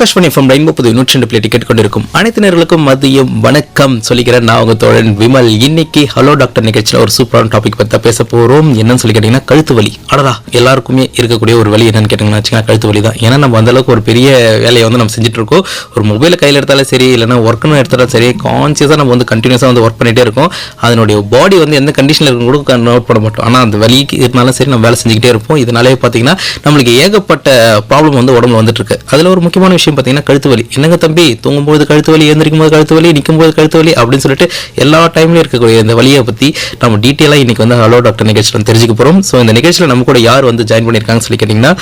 Akashvani FM 102.2 ticket கொண்டிருக்கும் அனைத்து நேர்களுக்கும் மதியம் வணக்கம் சொல்லிக்கிறேன். நான் உங்க தோழன் விமல். இன்னைக்கு ஹலோ டாக்டர் நிகழ்ச்சியில் ஒரு சூப்பரான டாபிக் பற்றி பேச போறோம். என்னன்னு சொல்லி கேட்டீங்கன்னா கழுத்து வலி. அடடா, எல்லாருக்குமே இருக்கக்கூடிய ஒரு வலி என்னன்னு கேட்டீங்கன்னா கழுத்து வலி தான். ஏன்னா நம்ம அந்த அளவுக்கு ஒரு பெரிய வேலையை வந்து நம்ம செஞ்சுட்டு இருக்கோம். ஒரு மொபைலை கையில் எடுத்தாலும் சரி, இல்லைன்னா ஒர்க்குன்னு எடுத்தாலும் சரி, கான்சியஸாக நம்ம வந்து கண்டினியூஸாக வந்து ஒர்க் பண்ணிட்டே இருக்கோம். அதனுடைய பாடி வந்து எந்த கண்டிஷனில் இருக்குன்னு கூட நோட் பண்ண மாட்டோம். ஆனால் அந்த வலிக்கு இருந்தாலும் சரி நம்ம வேலை செஞ்சுக்கிட்டே இருப்போம். இதனாலே பார்த்தீங்கன்னா நம்மளுக்கு ஏகப்பட்ட ப்ராப்ளம் வந்து உடம்புல வந்துட்டு இருக்கு. அதில் ஒரு முக்கியமான விஷயம் பார்த்தீங்கன்னா கழுத்து வலி. என்னங்க தம்பி, தூங்கும்போது கழுத்து வலி, எழுந்திரிக்கும் போது கழுத்து வலி, நிற்கும் போது கழுத்து வலி அப்படின்னு சொல்லிட்டு எல்லா டைம்லயும் இருக்கக்கூடிய இந்த வலியை பற்றி நம்ம டீட்டெயிலாக இன்னைக்கு வந்து ஹலோ டாக்டர் நிகழ்ச்சியில் தெரிஞ்சுக்க போகிறோம். ஸோ இந்த நிகழ்ச்சியில் நம்ம கூட யார் வந்து ஜாயின் பண்ணியிருக்காங்கன்னு சொல்லி கேட்டிங்கன்னா,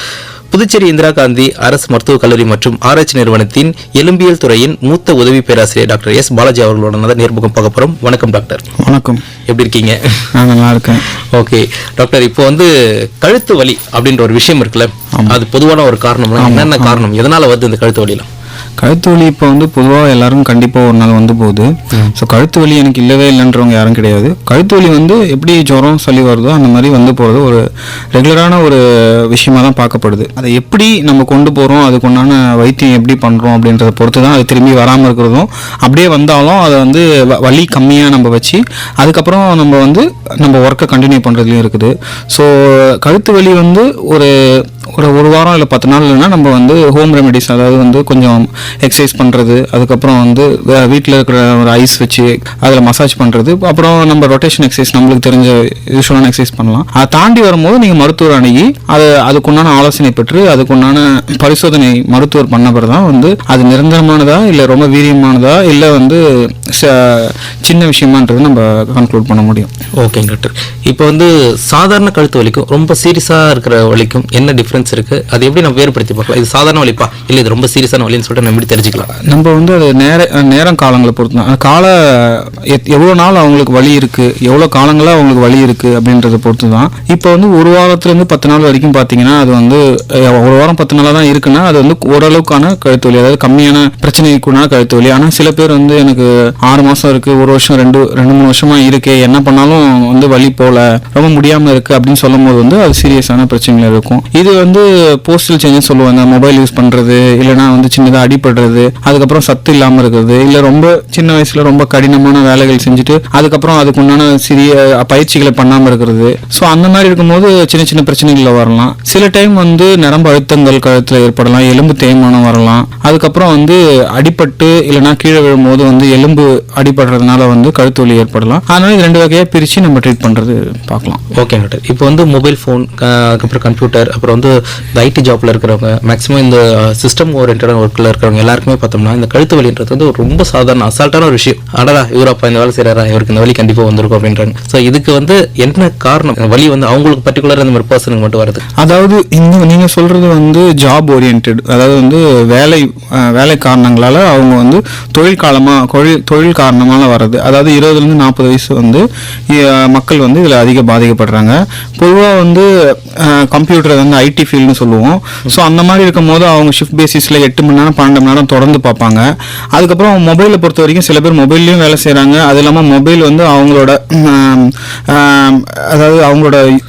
புதுச்சேரி இந்திரா காந்தி அரசு மருத்துவக் கல்லூரி மற்றும் ஆராய்ச்சி நிறுவனத்தின் எலும்பியல் துறையின் மூத்த உதவி பேராசிரியர் டாக்டர் எஸ் பாலாஜி அவர்களோட நேர்முகம் பார்க்க போகிறோம். வணக்கம் டாக்டர். வணக்கம். எப்படி இருக்கீங்க? நான் நல்லா இருக்கேன். ஓகே டாக்டர், இப்போ வந்து கழுத்து வலி அப்படின்ற ஒரு விஷயம் இருக்குல்ல, அது பொதுவான ஒரு காரணம். என்னென்ன காரணம், எதனால வருது இந்த கழுத்து வலிலாம்? கழுத்து வலி இப்போ வந்து பொதுவாக எல்லாரும் கண்டிப்பாக ஒரு நாள் வந்து போகுது. ஸோ கழுத்து வலி எனக்கு இல்லவே இல்லைன்றவங்க யாரும் கிடையாது. கழுத்து வலி வந்து எப்படி ஜுரம் சளி வருதோ அந்த மாதிரி வந்து போகிறது ஒரு ரெகுலரான ஒரு விஷயமா தான் பார்க்கப்படுது. அதை எப்படி நம்ம கொண்டு போகிறோம், அதுக்கு உண்டான வைத்தியம் எப்படி பண்ணுறோம் அப்படின்றத பொறுத்து தான் அது திரும்பி வராமல் இருக்கிறதும், அப்படியே வந்தாலும் அதை வந்து வலி கம்மியாக நம்ம வச்சு அதுக்கப்புறம் நம்ம வந்து நம்ம ஒர்க்கை கண்டினியூ பண்ணுறதுலையும் இருக்குது. ஸோ கழுத்து வலி வந்து ஒரு வாரம் இல்லை 10 நாள் இல்லைன்னா நம்ம வந்து ஹோம் ரெமெடிஸ், அதாவது வந்து கொஞ்சம் எக்ஸசைஸ் பண்ணுறது, அதுக்கப்புறம் வந்து வீட்டில் இருக்கிற ஒரு ஐஸ் வச்சு அதில் மசாஜ் பண்ணுறது, அப்புறம் நம்ம ரொட்டேஷன் எக்ஸசைஸ் நம்மளுக்கு தெரிஞ்ச யூஸ்வலான எக்ஸசைஸ் பண்ணலாம். அதை தாண்டி வரும்போது நீங்கள் மருத்துவர் அணுகி அதுக்குண்டான ஆலோசனை பெற்று அதுக்குண்டான பரிசோதனை மருத்துவர் பண்ண பிறகு தான் வந்து அது நிரந்தரமானதா இல்லை ரொம்ப வீரியமானதா இல்லை வந்து சின்ன விஷயமான்றது நம்ம கன்க்ளூட் பண்ண முடியும். ஓகே டாக்டர், இப்போ வந்து சாதாரண கழுத்து வலிக்கும் ரொம்ப சீரியஸாக இருக்கிற வலிக்கும் என்ன டிஃப்ரென்ஸ் இருக்கு, அது எப்படி நம்ம வேறுபடுத்தி பார்க்கலாம்? இது சாதாரண வலிப்பா இல்லை இது ரொம்ப சீரியஸான வலின்னு சொல்லிட்டு நம்ம எப்படி தெரிஞ்சுக்கலாம்? நம்ம வந்து அது நேரம் காலங்களை பொறுத்து தான். எவ்வளோ நாள் அவங்களுக்கு வலி இருக்கு, எவ்வளோ காலங்களாக அவங்களுக்கு வலி இருக்கு அப்படின்றத பொறுத்து தான். இப்போ வந்து ஒரு வாரத்துலேருந்து 10 நாள் வரைக்கும் பார்த்தீங்கன்னா அது வந்து ஒரு வாரம் 10 நாளாக தான் இருக்குன்னா அது வந்து ஓரளவுக்கான கழுத்து வலி, அதாவது கம்மியான பிரச்சனைக்குண்டான கழுத்து வலி. ஆனால் சில பேர் வந்து எனக்கு 6 மாதம் இருக்கு, ஒரு வருஷம் 2-3 வருஷமா இருக்கு, என்ன பண்ணாலும் வந்து வலி போல, ரொம்ப முடியாமல் இருக்கு அப்படின்னு சொல்லும் போது வந்து அது சீரியஸான பிரச்சனைகள் இருக்கும். இது வந்து போஸ்டல் சேஞ்சஸ் சொல்லுவாங்க. மொபைல் யூஸ் பண்றது, இல்லைன்னா வந்து சின்னதாக அடிபடுறது, அதுக்கப்புறம் சத்து இல்லாமல் இருக்கிறது, இல்லை ரொம்ப சின்ன வயசுல ரொம்ப கடினமான வேலைகள் செஞ்சுட்டு அதுக்கப்புறம் அதுக்குண்டான சிறிய பயிற்சிகளை பண்ணாமல் இருக்கிறது. ஸோ அந்த மாதிரி இருக்கும்போது சின்ன சின்ன பிரச்சனைகள் வரலாம். சில டைம் வந்து நரம்பு அழுத்தங்கள் கழுத்தில் ஏற்படலாம், எலும்பு தேய்மானம் வரலாம். அதுக்கப்புறம் வந்து அடிபட்டு இல்லைன்னா கீழே விழும்போது வந்து எலும்பு அடிபடுறதுனால வந்து கழுத்து வலி ஏற்படலாம். அதனால இது 2 வகையாக பிரித்து நம்ம ட்ரீட் பண்ணுறது பார்க்கலாம். ஓகே டாக்டர், இப்போ வந்து மொபைல் ஃபோன், அதுக்கப்புறம் கம்ப்யூட்டர், அப்புறம் வந்து இந்த ஐடி ஜாப்ல இருக்கிறவங்க, மேக்ஸிமம் இந்த சிஸ்டம் ஓரியன்டான ஒர்க்கில் இருக்கிறவங்க எல்லாருக்குமே பார்த்தோம்னா இந்த கழுத்து வலின்றது வந்து ரொம்ப சாதாரண அசால்ட்டான ஒரு விஷயம். அடடா, இவரப்பா இந்த வேலை செய்யறாரா, இவருக்கு இந்த வலி கண்டிப்பாக வந்திருக்கும் அப்படின்றாங்க. ஸோ இதுக்கு வந்து என்ன காரணம்? வலி வந்து அவங்களுக்கு பர்டிகுலராக இந்த மாதிரி பர்சனுக்கு மட்டும் வருது? அதாவது நீங்க சொல்றது வந்து ஜாப் ஓரியன்ட், அதாவது வந்து வேலை காரணங்களால அவங்க வந்து தொழில் காரணமாக வர்றது. அதாவது 20 to 40 வயசு வந்து மக்கள் வந்து இதில் அதிக பாதிக்கப்படுறாங்க. பொதுவாக வந்து கம்ப்யூட்டர் வந்து ஐடி ஃபீல்டுன்னு சொல்லுவோம். ஸோ அந்த மாதிரி இருக்கும் போது அவங்க ஷிஃப்ட் பேசிஸில் 8 மணி நேரம் 12 மணி நேரம் தொடர்ந்து பார்ப்பாங்க. அதுக்கப்புறம் மொபைலை பொறுத்த வரைக்கும் சில பேர் மொபைல்லையும் வேலை செய்கிறாங்க. அது இல்லாமல் மொபைல் வந்து அவங்களோட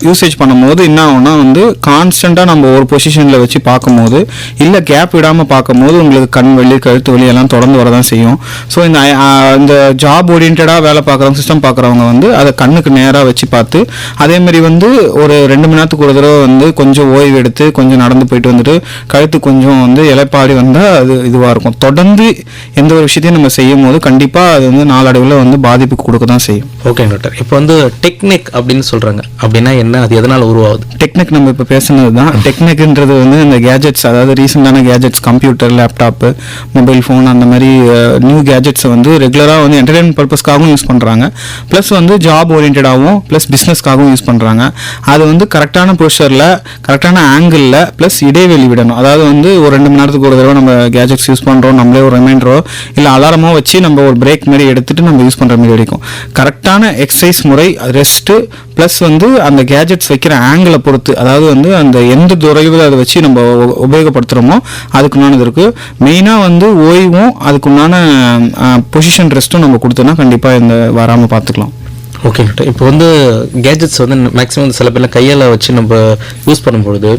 யூசேஜ் பண்ணும்போது என்ன ஆகும்னா வந்து கான்ஸ்டண்ட்டாக நம்ம ஒரு பொசிஷனில் வச்சு பார்க்கும்போது, இல்லை கேப் விடாமல் பார்க்கும்போது உங்களுக்கு கண் வலி, கழுத்து வலி எல்லாம் தொடர்ந்து வரதான் செய்யும். ஸோ இந்த ஜாப் ஓரியன்டாக வேலை பார்க்குறவங்க, சிஸ்டம் பார்க்குறவங்க வந்து அதை கண்ணுக்கு நேராக வச்சு பார்த்து, அதேமாதிரி வந்து ஒரு 2 மணி நேரத்துக்கு ஒரு தடவை வந்து கொஞ்சம் ஓய்வு எடுத்து கொஞ்சம் நடந்து போயிட்டு வந்துட்டு கழுத்து கொஞ்சம் வந்து இலைப்பாடி வந்தால் அது இதுவாக இருக்கும். தொடர்ந்து எந்த ஒரு விஷயத்தையும் நம்ம செய்யும் போது கண்டிப்பாக அது வந்து நாளடைவில் வந்து பாதிப்பு கொடுக்க தான் செய்யும். ஓகே டாக்டர், இப்போ வந்து டெக்னிக் அப்படின்னு சொல்கிறாங்க, அப்படின்னா என்ன, அது எதனால் உருவாகுது? டெக்னிக் நம்ம இப்போ பேசுனது தான். டெக்னிக்ன்றது வந்து இந்த கேஜெட்ஸ், அதாவது ரீசெண்டான gadgets, computer, laptop, mobile phone, அந்த மாதிரி நியூ கேஜெட்ஸை வந்து ரெகுலராக வந்து என்டர்டைன்மெண்ட் பர்பஸ்க்காகவும் யூஸ் பண்ணுறாங்க, ப்ளஸ் வந்து ஜாப் ஓரியன்டாகவும் ப்ளஸ் பிஸ்னஸ்க்காகவும் யூஸ் பண்ணுறாங்க. அது வந்து கரெக்டான பொசிஷனில், கரெக்டான ஆங்கிளில், ப்ளஸ் இடைவெளி விடணும். அதாவது வந்து ஒரு 2 மணி நேரத்துக்கு ஒரு தடவை நம்ம கேஜெட்ஸ் யூஸ் பண்ணுறோம், நம்மளே ஒரு ரிமைண்டரோ இல்லை அலாரமோ வச்சு நம்ம ஒரு பிரேக் மாதிரி எடுத்துகிட்டு நம்ம யூஸ் பண்ணுற மாதிரி வரைக்கும் கரெக்டான எக்ஸசைஸ் முறை, ரெஸ்ட்டு, ப்ளஸ் வந்து அந்த கேஜெட்ஸ் வைக்கிற ஆங்கிளை பொறுத்து, அதாவது வந்து அந்த எந்த துறையில் அதை வச்சு நம்ம உபயோகப்படுத்துகிறோமோ அதுக்குண்டானது இருக்குது. மெயினாக வந்து ஓய்வும் அதுக்குண்டான பொசிஷன் ரெஸ்ட்டும் நம்ம கொடுத்தோன்னா கண்டிப்பாக இந்த வராமல் பார்த்துக்கலாம். ஓகே டாக்டர், இப்போ வந்து கேஜெட்ஸ் வந்து மேக்ஸிமம் சில பேர்லாம் கையால் வச்சு நம்ம யூஸ் பண்ணும்பொழுது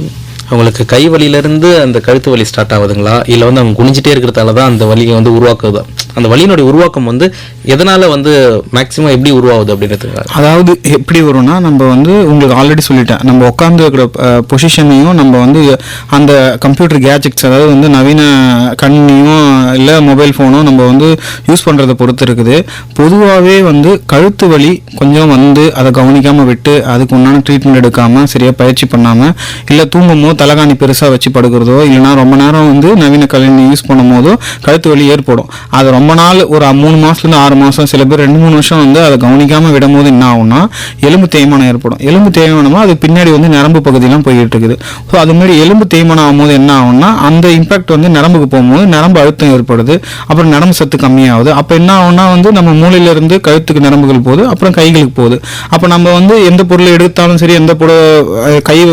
அவங்களுக்கு கை வலியிலேருந்து அந்த கழுத்து வலி ஸ்டார்ட் ஆகுதுங்களா, இல்லை வந்து அவங்க குனிஞ்சிட்டே இருக்கிறதால தான் அந்த வலியை வந்து உருவாக்குதா? அந்த வலியினுடைய உருவாக்கம் வந்து எதனால் வந்து மேக்ஸிமம் எப்படி உருவாகுது அப்படின்றதுக்காக? அதாவது எப்படி வரும்னா, நம்ம வந்து உங்களுக்கு ஆல்ரெடி சொல்லிட்டேன், நம்ம உட்காந்து இருக்கிற பொசிஷனையும் நம்ம வந்து அந்த கம்ப்யூட்டர் கேஜெட்ஸ், அதாவது வந்து நவீன கணினியும் இல்லை மொபைல் ஃபோனும் நம்ம வந்து யூஸ் பண்ணுறதை பொறுத்து இருக்குது. பொதுவாகவே வந்து கழுத்து வலி கொஞ்சம் வந்து அதை கவனிக்காமல் விட்டு அதுக்கு உண்டான ட்ரீட்மெண்ட் எடுக்காமல் சரியாக பயிற்சி பண்ணாமல், இல்லை தூங்கும்போது தலைகாணி பெருசாக வச்சு படுக்கிறதோ, இல்லைனா ரொம்ப நேரம் வந்து நவீன கணினி யூஸ் பண்ணும் போதோ கழுத்து வலி ஏற்படும். அது ரொம்ப நாள், ஒரு 3 மாதத்துலேருந்து 6 மாதம், சில பேர் 2-3 வருஷம் வந்து அதை கவனிக்காமல் விடும்போது என்ன ஆகும்னா எலும்பு தேய்மானம் ஏற்படும். எலும்பு தேய்மானமா அது பின்னாடி வந்து நரம்பு பகுதியெல்லாம் போய்கிட்டு இருக்குது. ஸோ அது மாதிரி எலும்பு தேய்மானம் ஆகும்போது என்ன ஆகும்னா அந்த இம்பாக்ட் வந்து நரம்புக்கு போகும்போது நரம்பு அழுத்தம் ஏற்படுது, அப்புறம் நரம்பு சத்து கம்மியாகுது. அப்போ என்ன ஆகும்னா வந்து நம்ம மூளையிலேருந்து கழுத்துக்கு நரம்புகள் போகுது, அப்புறம் கைகளுக்கு போகுது. அப்போ நம்ம வந்து எந்த பொருளை எடுத்தாலும் சரி, எந்த கையை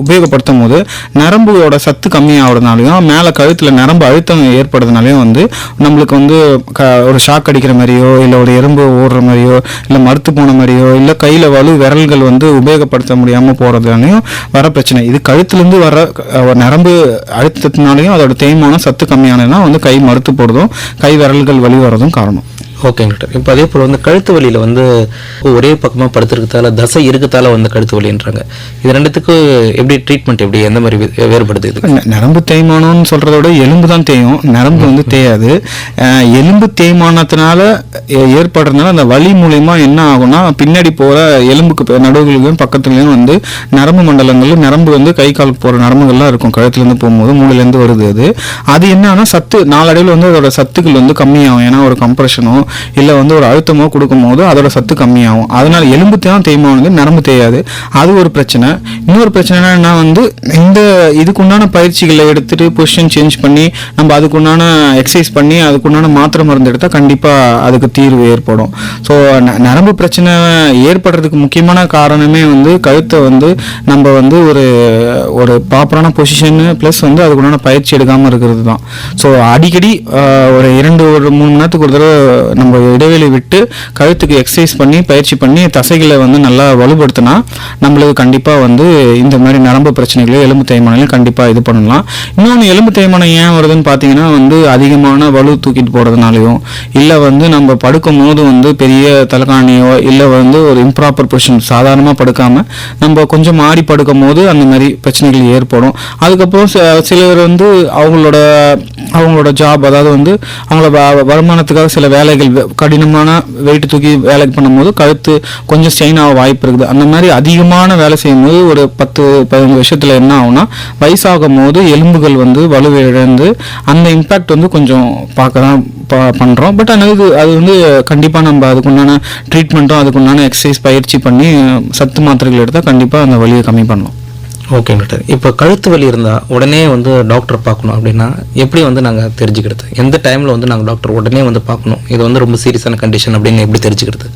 உபயோகப்படுத்தும் போது நரம்புகளோட சத்து கம்மியாகிறதுனாலையும் மேலே கழுத்தில் நரம்பு அழுத்தம் ஏற்படுறதுனாலையும் வந்து நம்மளுக்கு வந்து ஒரு ஷாக் அடிக்கிற மாதிரியோ, இல்லை ஒரு எறும்பு ஓடுற மாதிரியோ, இல்லை மறுத்து போன மாதிரியோ, இல்லை கையில் விரல்கள் வந்து உபயோகப்படுத்த முடியாமல் போகிறதுனாலையும் வர பிரச்சனை. இது கழுத்துலேருந்து வர நரம்பு அழுத்தத்தினாலையும் அதோட தேய்மானம் சத்து கம்மியானதுனா வந்து கை மறுத்து போடுறதும் கை விரல்கள் வலி வர்றதும் காரணம். ஓகேங்க டாக்டர். இப்போ அதே போல் வந்து கழுத்து வலியில் வந்து ஒரே பக்கமாக படுத்துருக்கதால தசை இருக்குதால வந்து கழுத்து வலின்றாங்க. இது ரெண்டுத்துக்கு எப்படி ட்ரீட்மெண்ட், எப்படி எந்த மாதிரி வேறுபடுது? இது நரம்பு தேய்மானம்னு சொல்கிறத விட எலும்பு தான் தேயும், நரம்பு வந்து தேயாது. எலும்பு தேய்மானத்தினால ஏற்படுறதுனால அந்த வலி மூலயமா என்ன ஆகும்னா பின்னாடி போகிற எலும்புக்கு நடுவுகளுக்கும் பக்கத்துலேயும் வந்து நரம்பு மண்டலங்கள், நரம்பு வந்து கை காலுக்கு போகிற நரம்புகள்லாம் இருக்கும். கழுத்துலேருந்து போகும்போது மூளையிலேருந்து வருது. அது என்னன்னா சத்து நாளடைவில் வந்து அதோட சத்துக்கள் வந்து கம்மியாகும். ஏன்னா ஒரு கம்ப்ரெஷனோ இல்லை வந்து ஒரு அழுத்தமோ கொடுக்கும் போது அதோட சத்து கம்மியாகும். அதனால எலும்பு தான் தேய்மானம், நரம்பு தேயாது. அது ஒரு பிரச்சனை. இன்னொரு பிரச்சனை என்னன்னா வந்து இந்த இதுக்குண்டான பயிற்சிகளை எடுத்துட்டு பொசிஷன் சேஞ்ச் பண்ணி நம்ம அதுக்குண்டான எக்ஸசைஸ் பண்ணி அதுக்குண்டான மாத்திரை மருந்து எடுத்தால் கண்டிப்பாக அதுக்கு தீர்வு ஏற்படும். ஸோ நரம்பு பிரச்சனை ஏற்படுறதுக்கு முக்கியமான காரணமே வந்து கழுத்தை வந்து நம்ம வந்து ஒரு ப்ராப்பரான பொசிஷனு ப்ளஸ் வந்து அதுக்குண்டான பயிற்சி எடுக்காமல் இருக்கிறது தான். ஸோ அடிக்கடி ஒரு 3 மணி நேரத்துக்கு ஒரு தடவை நம்ம இடைவெளி விட்டு கழுத்துக்கு எக்ஸசைஸ் பண்ணி பயிற்சி பண்ணி தசைகளை வந்து நல்லா வலுப்படுத்தினா நம்மளுக்கு கண்டிப்பாக வந்து இந்த மாதிரி நரம்பு பிரச்சனைகளோ எலும்பு தேய்மானங்களையும் கண்டிப்பாக இது பண்ணலாம். இன்னொன்று எலும்பு தேய்மானம் ஏன் வருதுன்னு பார்த்தீங்கன்னா வந்து அதிகமான வலு தூக்கிட்டு போகிறதுனாலையும், இல்லை வந்து நம்ம படுக்கும் போது வந்து பெரிய தலைகாணியோ இல்லை வந்து ஒரு இம்ப்ராப்பர் பொசிஷன் சாதாரணமாக படுக்காமல் நம்ம கொஞ்சம் மாறி படுக்கும் போது அந்த மாதிரி பிரச்சனைகள் ஏற்படும். அதுக்கப்புறம் சிலர் வந்து அவங்களோட ஜாப், அதாவது வந்து அவங்களோட வருமானத்துக்காக சில வேலைகள் கடினமான வெயிட் தூக்கி வேலைக்கு பண்ணும்போது கழுத்து கொஞ்சம் ஸ்ட்ரெயின் ஆக வாய்ப்பு இருக்குது. அந்த மாதிரி அதிகமான வேலை செய்யும்போது ஒரு 10-15 வருஷத்துல என்ன ஆகும்னா வயசாகும் போது எலும்புகள் வந்து வலுவிழந்து அந்த இம்பாக்ட் வந்து கொஞ்சம் பார்க்க தான் பண்ணுறோம். பட் ஆனால் அது வந்து கண்டிப்பாக நம்ம அதுக்குண்டான ட்ரீட்மெண்ட்டும் அதுக்குண்டான எக்ஸசைஸ் பயிற்சி பண்ணி சத்து மாத்திரைகள் எடுத்தால் கண்டிப்பாக அந்த வலியை கம்மி பண்ணலாம். Okay doctor. இப்போ கழுத்து வலி இருந்தால் உடனே வந்து டாக்டர் பார்க்கணும் அப்படின்னா எப்படி வந்து நாங்கள் தெரிஞ்சுக்கிறது? எந்த டைமில் வந்து நாங்கள் டாக்டர் உடனே வந்து பார்க்கணும், இது வந்து ரொம்ப சீரியஸான கண்டிஷன் அப்படின்னு எப்படி தெரிஞ்சுக்கிறது?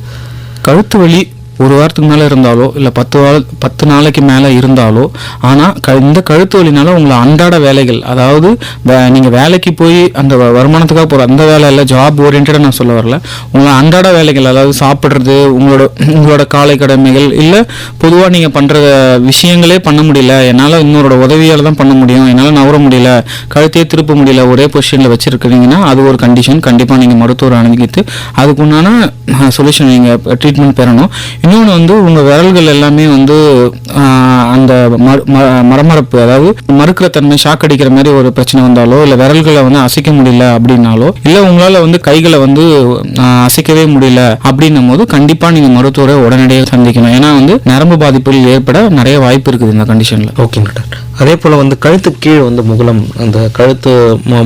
கழுத்து வலி ஒரு வாரத்துக்கு மேலே இருந்தாலோ இல்லை 10 நாளைக்கு மேலே இருந்தாலோ, ஆனால் இந்த கழுத்து வலினால உங்களை அன்றாட வேலைகள், அதாவது நீங்கள் வேலைக்கு போய் அந்த வருமானத்துக்காக போகிற அந்த வேலை இல்லை, ஜாப் ஓரியன்டாக நான் சொல்ல வரல, உங்களை அன்றாட வேலைகள், அதாவது சாப்பிட்றது, உங்களோட காலை கடமைகள், இல்லை பொதுவாக நீங்கள் பண்ணுற விஷயங்களே பண்ண முடியல, என்னால் இன்னொரு உதவியால் தான் பண்ண முடியும், என்னால் நவர முடியல, கழுத்தையே திருப்ப முடியல, ஒரே பொசிஷனில் வச்சுருக்கிறீங்கன்னா அது ஒரு கண்டிஷன். கண்டிப்பாக நீங்கள் மருத்துவரை அணுகித்து அதுக்குண்டான சொல்யூஷன் நீங்கள் ட்ரீட்மெண்ட் பெறணும். இன்னொன்று வந்து உங்கள் விரல்கள் எல்லாமே வந்து அந்த மரமரப்பு, அதாவது மறுக்கிற தன்மை, ஷாக் அடிக்கிற மாதிரி ஒரு பிரச்சனை வந்தாலோ, இல்லை விரல்களை வந்து அசைக்க முடியல அப்படின்னாலோ, இல்லை உங்களால் வந்து கைகளை வந்து அசைக்கவே முடியல அப்படின்னும் போது கண்டிப்பாக நீங்கள் மருத்துவரை உடனடியாக சந்திக்கணும். ஏன்னா வந்து நரம்பு பாதிப்புகள் ஏற்பட நிறைய வாய்ப்பு இருக்குது இந்த கண்டிஷனில். ஓகேங்க டாக்டர். அதே போல் வந்து கழுத்து கீழே வந்து முகலம், அந்த கழுத்து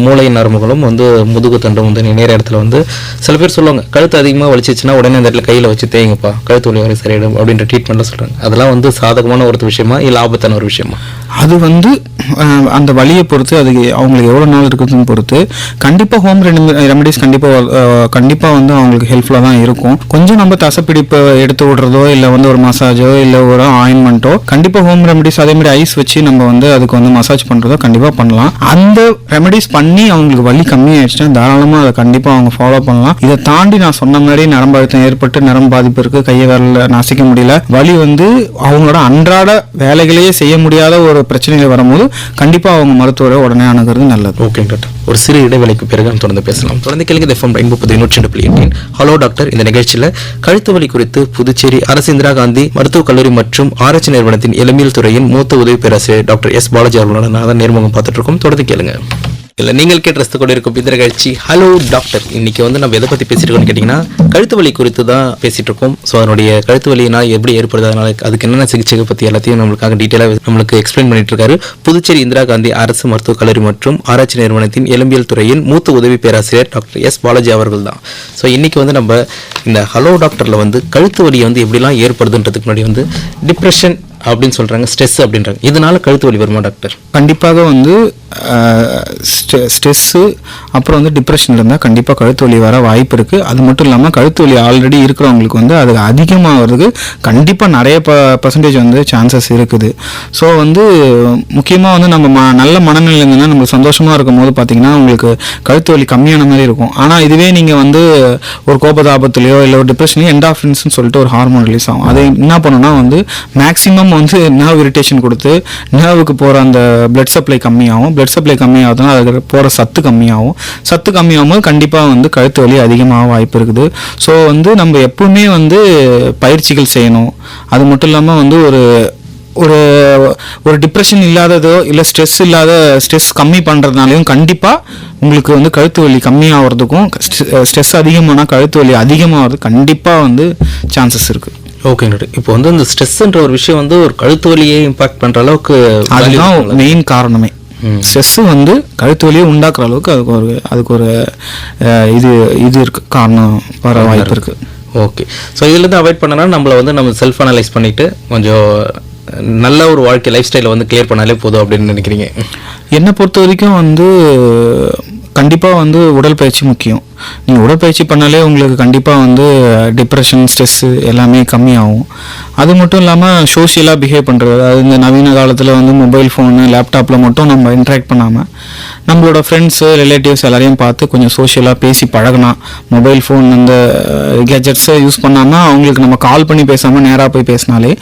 மூளை நரம்புகளும் வந்து முதுகு தண்டும் வந்து நேர இடத்துல வந்து சில பேர் சொல்லுவாங்க கழுத்து அதிகமாக வலிச்சிச்சுன்னா உடனே அந்த இடத்துல கையில் வச்சு தேய்ங்கப்பா கழுத்து வலி வரை சரியிடும் அப்படின்ற ட்ரீட்மெண்ட்லாம் சொல்கிறாங்க. அதெல்லாம் வந்து சாதகமான ஒரு விஷயமா இல்லை ஆபத்தான ஒரு விஷயமா? அது வந்து அந்த வலியை பொறுத்து, அதுக்கு அவங்களுக்கு எவ்வளோ நாள் இருக்குதுன்னு பொறுத்து கண்டிப்பாக ஹோம் ரெமடிஸ் கண்டிப்பாக வந்து அவங்களுக்கு ஹெல்ப்ஃபுல்லாக தான் இருக்கும். கொஞ்சம் நம்ம தசைப்பிடிப்பை எடுத்து விடுறதோ இல்லை வந்து ஒரு மசாஜோ இல்லை ஒரு ஆயின்மெண்ட்டோ கண்டிப்பாக ஹோம் ரெமடிஸ், அதேமாதிரி ஐஸ் வச்சு நம்ம வந்து வந்து அதுக்கு வந்து மசாஜ் பண்ணுறதோ கண்டிப்பாக பண்ணலாம். அந்த ரெமெடிஸ் பண்ணி அவங்களுக்கு வலி கம்மியாயிடுச்சுன்னா தாராளமாக அதை கண்டிப்பாக அவங்க ஃபாலோ பண்ணலாம். இதை தாண்டி நான் சொன்ன மாதிரி நரம்பு அழுத்தம் ஏற்பட்டு நரம்பு பாதிப்பு இருக்குது, கையை விரல நசிக்க முடியல, வலி வந்து அவங்களோட அன்றாட வேலைகளையே செய்ய முடியாத ஒரு பிரச்சனைகள் வரும்போது கண்டிப்பாக அவங்க மருத்துவரை உடனே அணுகிறது நல்லது. ஓகே டாக்டர், ஒரு சிறு இடைவேளைக்கு பிறகு நம்ம தொடர்ந்து பேசலாம். தொடர்ந்து கேளுங்க FM ரெயின்போ 102.8 ஹலோ டாக்டர். இந்த நிகழ்ச்சியில் கழுத்து வலி குறித்து புதுச்சேரி அரசு இந்திரா காந்தி மருத்துவக் கல்லூரி மற்றும் ஆராய்ச்சி நிறுவனத்தின் எலும்பியல் துறையின் மூத்த உதவி பேராசிரியர் டாக்டர் எஸ் பாலாஜி அவர்களோட நான் தான் நேர்முகம் பார்த்துட்டு இருக்கோம். தொடர்ந்து கேளுங்க. இல்லை நீங்கள் கேட்டு ரசித்து கொண்டு இருக்கும் இந்த நிகழ்ச்சி ஹலோ டாக்டர். இன்னைக்கு வந்து நம்ம எதை பற்றி பேசிட்டு இருக்கோம்னு கேட்டிங்கன்னா கழுத்து வலி குறித்து தான் பேசிட்டு இருக்கோம். ஸோ அதனுடைய கழுத்து வலினால் எப்படி ஏற்படுது, அதனால அதுக்கு என்னென்ன சிகிச்சைகள் பற்றி எல்லாத்தையும் நம்மளுக்காக டீட்டெயிலாக நம்மளுக்கு எக்ஸ்பிளைன் பண்ணிட்டு இருக்காரு புதுச்சேரி இந்திரா காந்தி அரசு மருத்துவக் கல்லூரி மற்றும் ஆராய்ச்சி நிறுவனத்தின் எலும்பியல் துறையின் மூத்த உதவி பேராசிரியர் டாக்டர் எஸ் பாலாஜி அவர்கள் தான். ஸோ இன்னைக்கு வந்து நம்ம இந்த ஹலோ டாக்டரில் வந்து கழுத்து வலி வந்து எப்படிலாம் ஏற்படுதுன்றதுக்கு முன்னாடி வந்து டிப்ரெஷன் அப்படின்னு சொல்றாங்க, ஸ்ட்ரெஸ் அப்படின்றாங்க. இதனால கழுத்து வலி வருமா டாக்டர்? கண்டிப்பாக வந்து ஸ்ட்ரெஸ்ஸு அப்புறம் வந்து டிப்ரெஷன் இருந்தால் கண்டிப்பாக கழுத்து வலி வர வாய்ப்பு இருக்குது. அது மட்டும் இல்லாமல் கழுத்து வலி ஆல்ரெடி இருக்கிறவங்களுக்கு வந்து அது அதிகமாகிறதுக்கு கண்டிப்பாக நிறைய பர்சன்டேஜ் வந்து சான்சஸ் இருக்குது. ஸோ வந்து முக்கியமாக வந்து நம்ம நல்ல மனநிலை இருந்ததுன்னா நம்ம சந்தோஷமாக இருக்கும் போது பார்த்தீங்கன்னா உங்களுக்கு கழுத்து வலி கம்மியான மாதிரி இருக்கும். ஆனால் இதுவே நீங்கள் வந்து ஒரு கோபதாபத்துலையோ இல்லை ஒரு டிப்ரெஷன்லையோ என்டார்ஃபின்ஸ்னு சொல்லிட்டு ஒரு ஹார்மோன் ரிலீஸ் ஆகும். அதை என்ன பண்ணுன்னா வந்து மேக்ஸிமம் வந்து நர்வ் இரிட்டேஷன் கொடுத்து நர்வுக்கு போகிற அந்த பிளட் சப்ளை கம்மியாகும். பிளட் சப்ளை கம்மியாகுதுன்னா அதுக்கு போகிற சத்து கம்மியாகும். சத்து கம்மியாகும் போது கண்டிப்பாக வந்து கழுத்து வலி அதிகமாக வாய்ப்பு இருக்குது. ஸோ வந்து நம்ம எப்பவுமே வந்து பயிற்சிகள் செய்யணும். அது மட்டும் இல்லாமல் வந்து ஒரு ஒரு ஒரு டிப்ரெஷன் இல்லாததோ இல்லை ஸ்ட்ரெஸ் கம்மி பண்ணுறதுனாலையும் கண்டிப்பாக உங்களுக்கு வந்து கழுத்து வலி கம்மியாகிறதுக்கும் ஸ்ட்ரெஸ் அதிகமானால் கழுத்து வலி அதிகமாகிறது கண்டிப்பாக வந்து சான்சஸ் இருக்குது. ஓகே, இப்போ வந்து இந்த ஸ்ட்ரெஸ்ன்ற ஒரு விஷயம் வந்து ஒரு கழுத்து வலியை இம்பாக்ட் பண்ணுற அளவுக்கு அதுதான் மெயின் காரணமே. ஸ்ட்ரெஸ்ஸு வந்து கழுத்து வலியை உண்டாக்குற அளவுக்கு அதுக்கு ஒரு இது இருக்கு, காரணம் வர வாய்ப்பு இருக்கு. ஓகே, ஸோ இதுலேருந்து அவாய்ட் பண்ணனா நம்மளை வந்து நம்ம செல்ஃப் அனலைஸ் பண்ணிட்டு கொஞ்சம் நல்ல ஒரு வாழ்க்கை லைஃப் ஸ்டைலை வந்து கிளியர் பண்ணாலே போதும் அப்படின்னு நினைக்கிறீங்க? என்னை பொறுத்த வரைக்கும் வந்து கண்டிப்பாக வந்து உடற்பயிற்சி முக்கியம். நீங்கள் உடற்பயிற்சி பண்ணாலே உங்களுக்கு கண்டிப்பாக வந்து டிப்ரெஷன் ஸ்ட்ரெஸ்ஸு எல்லாமே கம்மியாகும். அது மட்டும் இல்லாமல் சோஷியலாக பிஹேவ் பண்ணுறது, அதாவது இந்த நவீன காலத்தில் வந்து மொபைல் ஃபோனு லேப்டாப்பில் மட்டும் நம்ம இன்ட்ராக்ட் பண்ணாமல் நம்மளோட ஃப்ரெண்ட்ஸு ரிலேட்டிவ்ஸ் எல்லாரையும் பார்த்து கொஞ்சம் சோஷியலாக பேசி பழகினா, மொபைல் ஃபோன் அந்த கேஜெட்ஸை யூஸ் பண்ணாமல் அவங்களுக்கு நம்ம கால் பண்ணி பேசாமல் நேராக போய் பேசினாலே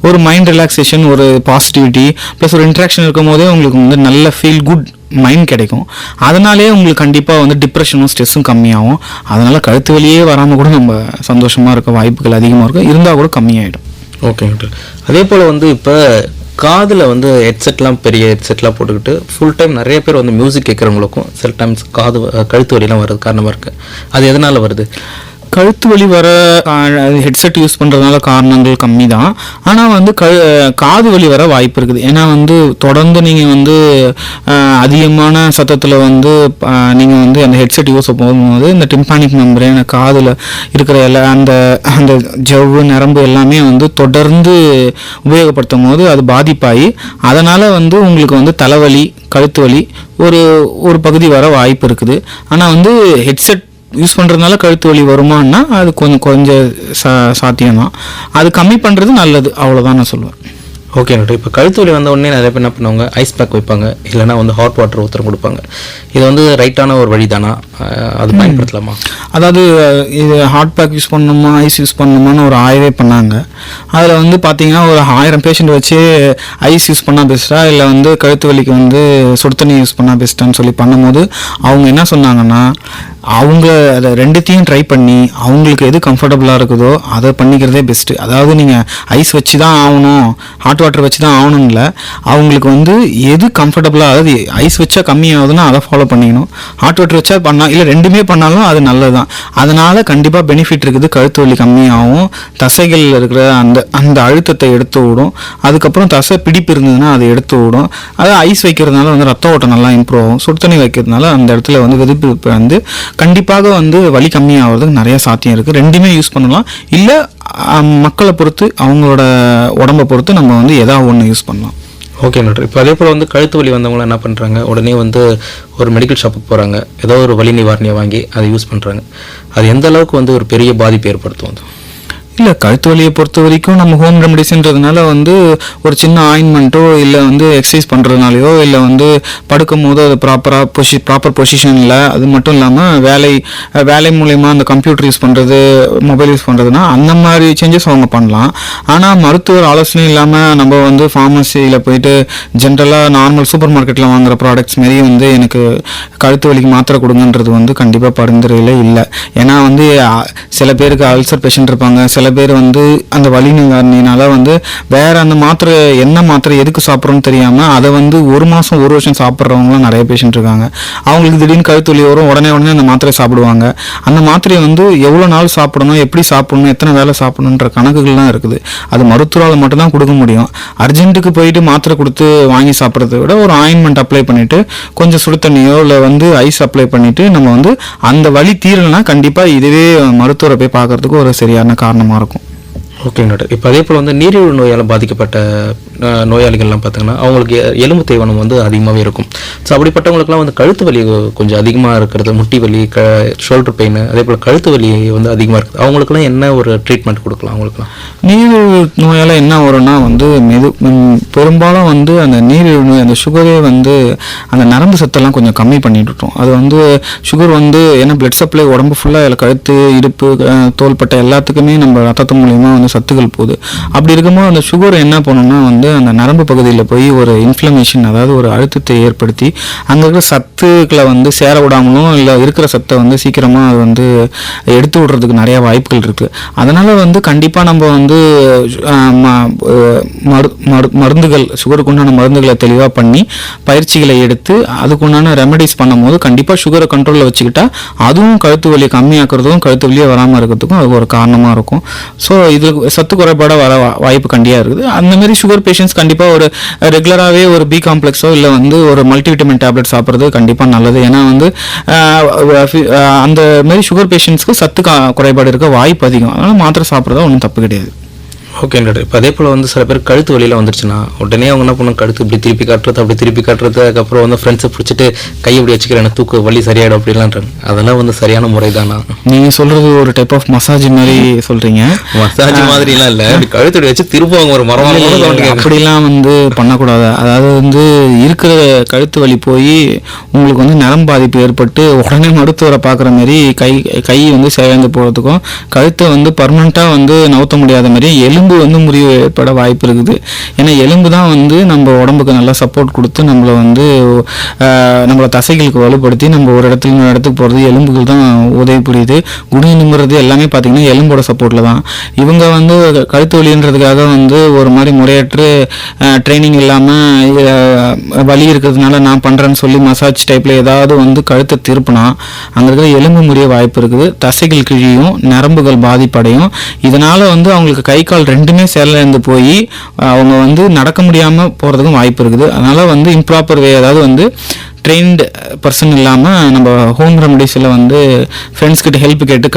ஒரு மைண்ட் ரிலாக்ஸேஷன், ஒரு பாசிட்டிவிட்டி ப்ளஸ் ஒரு இன்ட்ராக்ஷன் இருக்கும் போதே உங்களுக்கு வந்து நல்ல ஃபீல் குட் மைண்ட் கிடைக்கும். அதனாலே உங்களுக்கு கண்டிப்பாக வந்து டிப்ரெஷனும் ஸ்ட்ரெஸ்ஸும் கம்மியாகும். அதனால் கழுத்து வலியே வராமல் கூட நம்ம சந்தோஷமாக இருக்க வாய்ப்புகள் அதிகமாக இருக்கும், இருந்தால் கூட கம்மியாயிடும். ஓகே டாக்டர், அதே போல் வந்து இப்போ காதில் வந்து ஹெட்செட்லாம் பெரிய ஹெட்செட்லாம் போட்டுக்கிட்டு ஃபுல் டைம் நிறைய பேர் வந்து மியூசிக் கேட்குறவங்களுக்கும் சில டைம்ஸ் கழுத்து வலிலாம் வர்றது காரணமாக இருக்குது. அது எதனால் வருது? கழுத்து வலி வர ஹெட்செட் யூஸ் பண்ணுறதுனால காரணங்கள் கம்மி தான். ஆனால் வந்து காது வலி வர வாய்ப்பு இருக்குது. ஏன்னா வந்து தொடர்ந்து நீங்கள் வந்து அதிகமான சத்தத்தில் வந்து நீங்கள் வந்து அந்த ஹெட்செட் யூஸ் போகும்போது இந்த டிம்பானிக் மெம்பரேன் காதில் இருக்கிற அந்த அந்த ஜவ்வு நரம்பு எல்லாமே வந்து தொடர்ந்து உபயோகப்படுத்தும் போது அது பாதிப்பாகி அதனால் வந்து உங்களுக்கு வந்து தலைவலி கழுத்து வலி ஒரு பகுதி வர வாய்ப்பு இருக்குது. ஆனால் வந்து ஹெட்செட் யூஸ் பண்ணுறதுனால கழுத்து வலி வருமானா அது கொஞ்சம் சாத்தியம்தான். அது கம்மி பண்ணுறது நல்லது, அவ்வளோதான் நான் சொல்லுவேன். ஓகே டாக்டர், இப்போ கழுத்து வலி வந்த உடனே நிறைய பேர் என்ன பண்ணுவாங்க, ஐஸ் பேக் வைப்பாங்க, இல்லைனா வந்து ஹாட் வாட்டர் ஊற்றுற கொடுப்பாங்க. இது வந்து ரைட்டான ஒரு வழி தானா? அது பயன்படுத்தலாமா? அதாவது இது ஹாட் பேக் யூஸ் பண்ணணுமா ஐஸ் யூஸ் பண்ணணுமான்னு ஒரு ஆய்வே பண்ணாங்க. அதில் வந்து பார்த்தீங்கன்னா ஒரு 1000 பேஷண்ட் வச்சு ஐஸ் யூஸ் பண்ணால் பெஸ்ட்டாக இல்லை வந்து கழுத்து வலிக்கு வந்து சுடு தண்ணி யூஸ் பண்ணால் பெஸ்ட்டான்னு சொல்லி பண்ணும்போது அவங்க என்ன சொன்னாங்கன்னா, அவங்க அதை ரெண்டுத்தையும் ட்ரை பண்ணி அவங்களுக்கு எது கம்ஃபர்டபுளாக இருக்குதோ அதை பண்ணிக்கிறதே பெஸ்ட்டு. அதாவது நீங்கள் ஐஸ் வச்சு தான் ஆகணும், ஹாட் வாட்டர் வச்சு தான் ஆகணும் இல்லை, அவங்களுக்கு வந்து எது கம்ஃபர்டபுளாக, அதாவது ஐஸ் வச்சா கம்மியாகுதுன்னா அதை ஃபாலோ பண்ணிக்கணும், ஹாட் வாட்டர் வச்சா பண்ணால் இல்லை ரெண்டுமே பண்ணாலும் அது நல்லது தான். அதனால் கண்டிப்பாக பெனிஃபிட் இருக்குது. கழுத்து வலி கம்மியாகும், தசைகளில் இருக்கிற அந்த அழுத்தத்தை எடுத்து விடும், அதுக்கப்புறம் தசை பிடிப்பு இருந்ததுன்னா அதை எடுத்து விடும். அதாவது ஐஸ் வைக்கிறதுனால வந்து ரத்த ஓட்டம் நல்லா இம்ப்ரூவ் ஆகும், சுடு தண்ணி வைக்கிறதுனால அந்த இடத்துல வந்து வெதுப்பு வந்து கண்டிப்பாக வந்து வலி கம்மியாகிறதுக்கு நிறைய சாத்தியம் இருக்குது. ரெண்டுமே யூஸ் பண்ணலாம், இல்லை மக்களை பொறுத்து அவங்களோட உடம்பை பொறுத்து நம்ம வந்து ஏதாவது ஒன்று யூஸ் பண்ணலாம். ஓகே டாக்டர், இப்போ அதே போல் வந்து கழுத்து வலி வந்தவங்களாம் என்ன பண்ணுறாங்க, உடனே வந்து ஒரு மெடிக்கல் ஷாப்புக்கு போகிறாங்க, ஏதோ ஒரு வலி நிவாரணியை வாங்கி அதை யூஸ் பண்ணுறாங்க. அது எந்த அளவுக்கு வந்து ஒரு பெரிய பாதிப்பு ஏற்படுத்தும்? இல்லை, கழுத்து வலியை பொறுத்த வரைக்கும் நம்ம ஹோம் ரெமடிஸ்ன்றதுனால வந்து ஒரு சின்ன ஆயின்மெண்ட்டோ இல்லை வந்து எக்ஸசைஸ் பண்ணுறதுனாலையோ இல்லை வந்து படுக்கும் போது அது ப்ராப்பர் பொசிஷனில், அது மட்டும் இல்லாமல் வேலை மூலயமா அந்த கம்ப்யூட்டர் யூஸ் பண்ணுறது, மொபைல் யூஸ் பண்ணுறதுனா அந்த மாதிரி சேஞ்சஸ் அவங்க பண்ணலாம். ஆனால் மருத்துவர் ஆலோசனை இல்லாமல் நம்ம வந்து ஃபார்மசியில் போயிட்டு ஜென்ரலாக நார்மல் சூப்பர் மார்க்கெட்டில் வாங்குகிற ப்ராடக்ட்ஸ் மாரி வந்து எனக்கு கழுத்து வலிக்கு மாத்திரை கொடுங்கன்றது வந்து கண்டிப்பாக பரிந்துரையில் இல்லை. ஏன்னா வந்து சில பேருக்கு அல்சர் பேஷண்ட் இருப்பாங்க, சில பேர் வந்து அந்த வலி நிவாரணினால வந்து வேற அந்த மாத்திரை என்ன மாத்திரை எதுக்கு சாப்பிட்றோன்னு தெரியாமல் அதை வந்து 1 மாதம் 1 வருஷம் சாப்பிட்றவங்களாம் நிறைய பேஷண்ட் இருக்காங்க. அவங்களுக்கு திடீர்னு கழுத்து வலி வரும், உடனே அந்த மாத்திரை சாப்பிடுவாங்க. அந்த மாத்திரையை வந்து எவ்வளோ நாள் சாப்பிடணும், எப்படி சாப்பிடணும், எத்தனை வேலை சாப்பிடணுன்ற கணக்குகள்லாம் இருக்குது. அது மருத்துவரால் மட்டும்தான் கொடுக்க முடியும். அர்ஜென்ட்டுக்கு போயிட்டு மாத்திரை கொடுத்து வாங்கி சாப்பிட்றத விட ஒரு ஆயின்மெண்ட் அப்ளை பண்ணிவிட்டு கொஞ்சம் சுடு தண்ணியோ இல்லை வந்து ஐஸ் அப்ளை பண்ணிவிட்டு நம்ம வந்து அந்த வலி தீரலைன்னா கண்டிப்பாக இதுவே மருத்துவரை போய் பார்க்கறதுக்கு ஒரு சரியான காரணமாக இருக்கும். ஓகேங்க டாக்டர். இப்போ அதே போல் வந்து நீரிழிவு நோயால் பாதிக்கப்பட்ட நோயாளிகள்லாம் பார்த்தீங்கன்னா அவங்களுக்கு எலும்பு தேய்மானம் வந்து அதிகமாகவே இருக்கும். ஸோ அப்படிப்பட்டவங்களுக்குலாம் வந்து கழுத்து வலி கொஞ்சம் அதிகமாக இருக்கிறது, முட்டி வலி, ஷோல்டர் பெயின், அதே போல் கழுத்து வலி வந்து அதிகமாக இருக்குது. அவங்களுக்குலாம் என்ன ஒரு ட்ரீட்மெண்ட் கொடுக்கலாம் அவங்களுக்குலாம்? நீரிழிவு நோயால் என்ன வரும்னா வந்து பெரும்பாலும் வந்து அந்த நீரிழிவு நோய் அந்த சுகரே வந்து அந்த நரம்பு சத்தெல்லாம் கொஞ்சம் கம்மி பண்ணிட்டுட்டோம். அது வந்து சுகர் வந்து ஏன்னா பிளட் சப்ளை உடம்பு ஃபுல்லாக கழுத்து, இடுப்பு, தோள்பட்டை எல்லாத்துக்குமே நம்ம ரத்தத்து மூலியமாக வந்து சத்துக்கள் போகுது. அப்படி இருக்கும்போது அந்த சுகர் என்ன பண்ணணும்னா வந்து அந்த நரம்பு பகுதியில் போய் ஒரு இன்ஃப்ளமேஷன், அதாவது ஒரு அழுத்தத்தை ஏற்படுத்தி அங்கே இருக்கிற சத்துக்களை வந்து சேர விடாமலும் இல்லை இருக்கிற சத்தை வந்து சீக்கிரமாக அது வந்து எடுத்து விடுறதுக்கு நிறைய வாய்ப்புகள் இருக்குது. அதனால் வந்து கண்டிப்பாக நம்ம வந்து மருந்துகள், சுகருக்கு உண்டான மருந்துகளை தெளிவாக பண்ணி பயிற்சிகளை எடுத்து அதுக்குண்டான ரெமடிஸ் பண்ணும்போது கண்டிப்பாக சுகரை கண்ட்ரோலில் வச்சுக்கிட்டா அதுவும் கழுத்து வலியை கம்மியாக்குறதுக்கும் கழுத்து வலியே வராமல் இருக்கிறதுக்கும் அது ஒரு காரணமாக இருக்கும். ஸோ இது சத்து குறைபாட வர வாய்ப்பு கண்டியாக இருக்குது. அந்தமாரி சுகர் பேஷண்ட்ஸ் கண்டிப்பாக ஒரு ரெகுலராகவே ஒரு பி காம்ப்ளெக்ஸோ இல்லை வந்து ஒரு மல்டிவிட்டமின் டேப்லெட் சாப்பிட்றது கண்டிப்பாக நல்லது. ஏன்னா வந்து அந்த மாதிரி சுகர் பேஷண்ட்ஸ்க்கு சத்து குறைபாடு இருக்க வாய்ப்பு அதிகம். அதனால் மாத்திரை சாப்பிட்றதா ஒன்றும் தப்பு கிடையாது. Okay doctor. இப்போ அதே போல் வந்து சில பேர் கழுத்து வலியில் வந்துருச்சுன்னா உடனே அவங்க என்ன பண்ணும், கழுத்து இப்படி திருப்பி காட்டுறது, அப்படி திருப்பி காட்டுறது, அதுக்கப்புறம் வந்து ஃப்ரெண்ட்ஸை பிடிச்சிட்டு கையை இப்படி வச்சுக்கிறேன், தூக்கு வலி சரியாயிடும் அப்படிலான்றாங்க. அதெல்லாம் வந்து சரியான முறை தானா? நீங்கள் சொல்கிறது ஒரு டைப் ஆஃப் மசாஜ் மாதிரி சொல்கிறீங்க. மசாஜ் மாதிரிலாம் இல்லை, கழுத்து வச்சு திரும்புவாங்க ஒரு மரம். அப்படிலாம் வந்து பண்ணக்கூடாது. அதாவது வந்து இருக்கிற கழுத்து வலி போய் உங்களுக்கு வந்து நரம்பு பாதிப்பு ஏற்பட்டு உடனே மருத்துவரை பார்க்குற மாதிரி கை வந்து சேர்ந்து போகிறதுக்கும் கழுத்தை வந்து பர்மனெண்ட்டாக வந்து நவுத்த முடியாத மாதிரி எலும்பு வந்து முறிவு ஏற்பட வாய்ப்பு இருக்குது. ஏன்னா எலும்பு தான் வந்து நம்ம உடம்புக்கு நல்லா சப்போர்ட் கொடுத்து நம்மளை வந்து நம்மளை தசைகளுக்கு வலுப்படுத்தி நம்ம ஒரு இடத்துல இன்னொரு இடத்துக்கு போகிறது எலும்புகள் தான் உதவி புரியுது. குணி நிமிறது எல்லாமே பார்த்திங்கன்னா எலும்போட சப்போர்ட்டில் தான். இவங்க வந்து கழுத்து வலின்றதுக்காக வந்து ஒரு மாதிரி முறையற்று ட்ரைனிங் இல்லாமல் வலி இருக்கிறதுனால நான் பண்ணுறேன்னு சொல்லி மசாஜ் டைப்பில் ஏதாவது வந்து கழுத்தை திருப்பினா அங்கே இருக்கிற எலும்பு முறிய வாய்ப்பு இருக்குது. தசைகள் கிழியும், நரம்புகள் பாதிப்படையும். இதனால் வந்து அவங்களுக்கு கை கால் ரெண்டுமே சேர்ந்து போய் அவங்க வந்து நடக்க முடியாமல் போகிறதுக்கும் வாய்ப்பு இருக்குது. அதனால் வந்து இம்ப்ராப்பர் வே, அதாவது வந்து ட்ரெயின்டு பர்சன் இல்லாமல் நம்ம ஹோம் ரெமடிஸில் வந்து ஃப்ரெண்ட்ஸ் கிட்ட ஹெல்ப் கேட்டு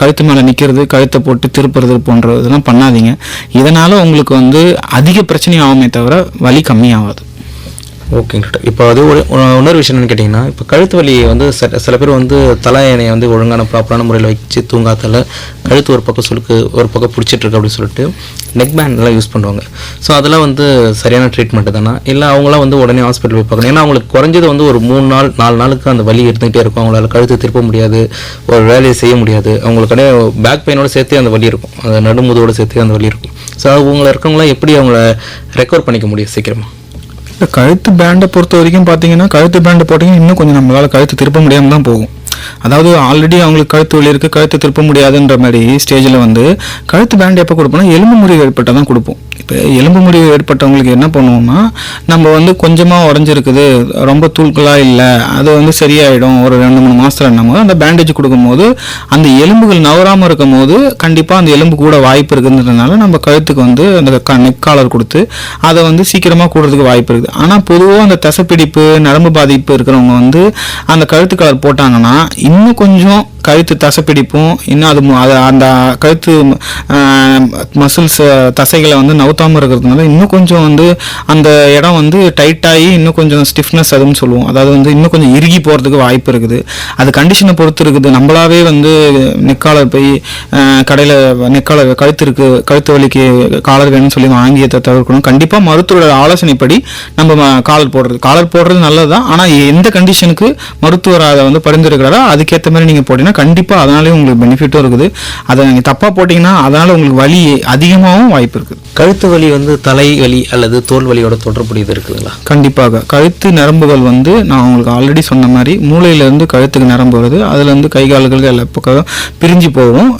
கழுத்து மேலே நிற்கிறது, கழுத்தை போட்டு திருப்புறது போன்ற இதெல்லாம் பண்ணாதீங்க. இதனால் உங்களுக்கு வந்து அதிக பிரச்சனை ஆகுமே தவிர வலி கம்மியாகாது. ஓகேங்க டாக்டர். இப்போ அது இன்னொரு விஷயம் என்னன்னு கேட்டிங்கன்னா, இப்போ கழுத்து வலி வந்து சில பேர் வந்து தலை எண்ணெயை வந்து ஒழுங்கான ப்ராப்பரான முறையில் வச்சு தூங்காத்தால கழுத்து ஒரு பக்கம் சுளுக்கு ஒரு பக்கம் பிடிச்சிட்ருக்கு அப்படின்னு சொல்லிட்டு நெக் பேண்ட்லாம் யூஸ் பண்ணுவாங்க. ஸோ அதெல்லாம் வந்து சரியான ட்ரீட்மெண்ட்டு தானே, இல்லை அவங்களாம் வந்து உடனே ஹாஸ்பிட்டல் போய் பார்க்கணும்? ஏன்னா அவங்களுக்கு குறைஞ்சது வந்து ஒரு 3 நாள் 4 நாளுக்கு அந்த வலி இருந்துகிட்டே இருக்கும். அவங்களால கழுத்து திருப்ப முடியாது, ஒரு வேலையை செய்ய முடியாது. அவங்களுக்கு பேக் பெயினோட சேர்த்து அந்த வலி இருக்கும், அந்த நடுமுதோடு சேர்த்து அந்த வலி இருக்கும். ஸோ அவங்கள இருக்கவங்களாம் எப்படி அவங்கள ரெக்கவர் பண்ணிக்க முடியும் சீக்கிரமாக? கழுத்து பேண்டை பொறுத்த வரைக்கும் பார்த்தீங்கன்னா கழுத்து பேண்டை போட்டிங்கன்னா இன்னும் கொஞ்சம் நம்மளால் கழுத்து திருப்ப முடியாமல் தான் போகும். அதாவது ஆல்ரெடி அவங்களுக்கு கழுத்து வலி இருக்குது, கழுத்து திருப்ப முடியாதுன்ற மாதிரி ஸ்டேஜில் வந்து கழுத்து பேண்ட் எப்போ கொடுப்போம்னா எலும்பு முறிவு ஏற்பட்டால் தான் கொடுப்போம். இப்போ எலும்பு முறிவு ஏற்பட்டவங்களுக்கு என்ன பண்ணுவோம்னா நம்ம வந்து கொஞ்சமாக உடஞ்சிருக்குது, ரொம்ப தூள்களாக இல்லை, அது வந்து சரியாயிடும் ஒரு 2-3 மாதத்தில் என்னமோ அந்த பேண்டேஜ் கொடுக்கும்போது அந்த எலும்புகள் நவராமல் இருக்கும் போது கண்டிப்பாக அந்த எலும்பு கூட வாய்ப்பு இருக்குன்றதுனால நம்ம கழுத்துக்கு வந்து அந்த நெக் காலர் கொடுத்து அதை வந்து சீக்கிரமாக கூடுறதுக்கு வாய்ப்பு இருக்குது. ஆனால் பொதுவாக அந்த தசைப்பிடிப்பு, நரம்பு பாதிப்பு இருக்கிறவங்க வந்து அந்த கழுத்து காலர் போட்டாங்கன்னா இன்னும் கொஞ்சம் கழுத்து தசைப்பிடிப்பும் இன்னும் அந்த கழுத்து மசில்ஸ் தசைகளை வந்து நவுத்தாமல் இருக்கிறதுனால இன்னும் கொஞ்சம் வந்து அந்த இடம் வந்து டைட்டாகி இன்னும் கொஞ்சம் ஸ்டிஃப்னஸ் அதுன்னு சொல்லுவோம். அதாவது வந்து இன்னும் கொஞ்சம் இறுகி போகிறதுக்கு வாய்ப்பு இருக்குது. அது கண்டிஷனை பொறுத்து இருக்குது. நம்மளாவே வந்து நெக்காலர் போய் கடையில் நெக்காலர் கழுத்து வலிக்கு காலர் வேணும்னு சொல்லி வாங்கியதை தவிர்க்கணும். கண்டிப்பாக மருத்துவரோட ஆலோசனைப்படி நம்ம காலர் போடுறது நல்லது தான். ஆனால் எந்த கண்டிஷனுக்கு மருத்துவர் அதை வந்து பரிந்துரைக்கிறாரோ அதுக்கேற்ற மாதிரி நீங்கள் போட்டிங்கன்னா கண்டிப்பாக அதனாலே உங்களுக்கு பெனிஃபிட்டும் இருக்குது. அதை நீங்கள் தப்பாக போட்டிங்கன்னா அதனால் உங்களுக்கு வலி அதிகமாகவும் வாய்ப்பு இருக்குது. கழுத்து வலி வந்து தலை வலி அல்லது தோல் வலியோட தொடர்புடையது இருக்குதுங்களா? கண்டிப்பாக. கழுத்து நரம்புகள் வந்து நான் உங்களுக்கு ஆல்ரெடி சொன்ன மாதிரி மூளையிலேருந்து கழுத்துக்கு நரம்பு வருது. அதுலேருந்து கை கால்களுக்கு எல்லா பக்கம் பிரிஞ்சு போகும்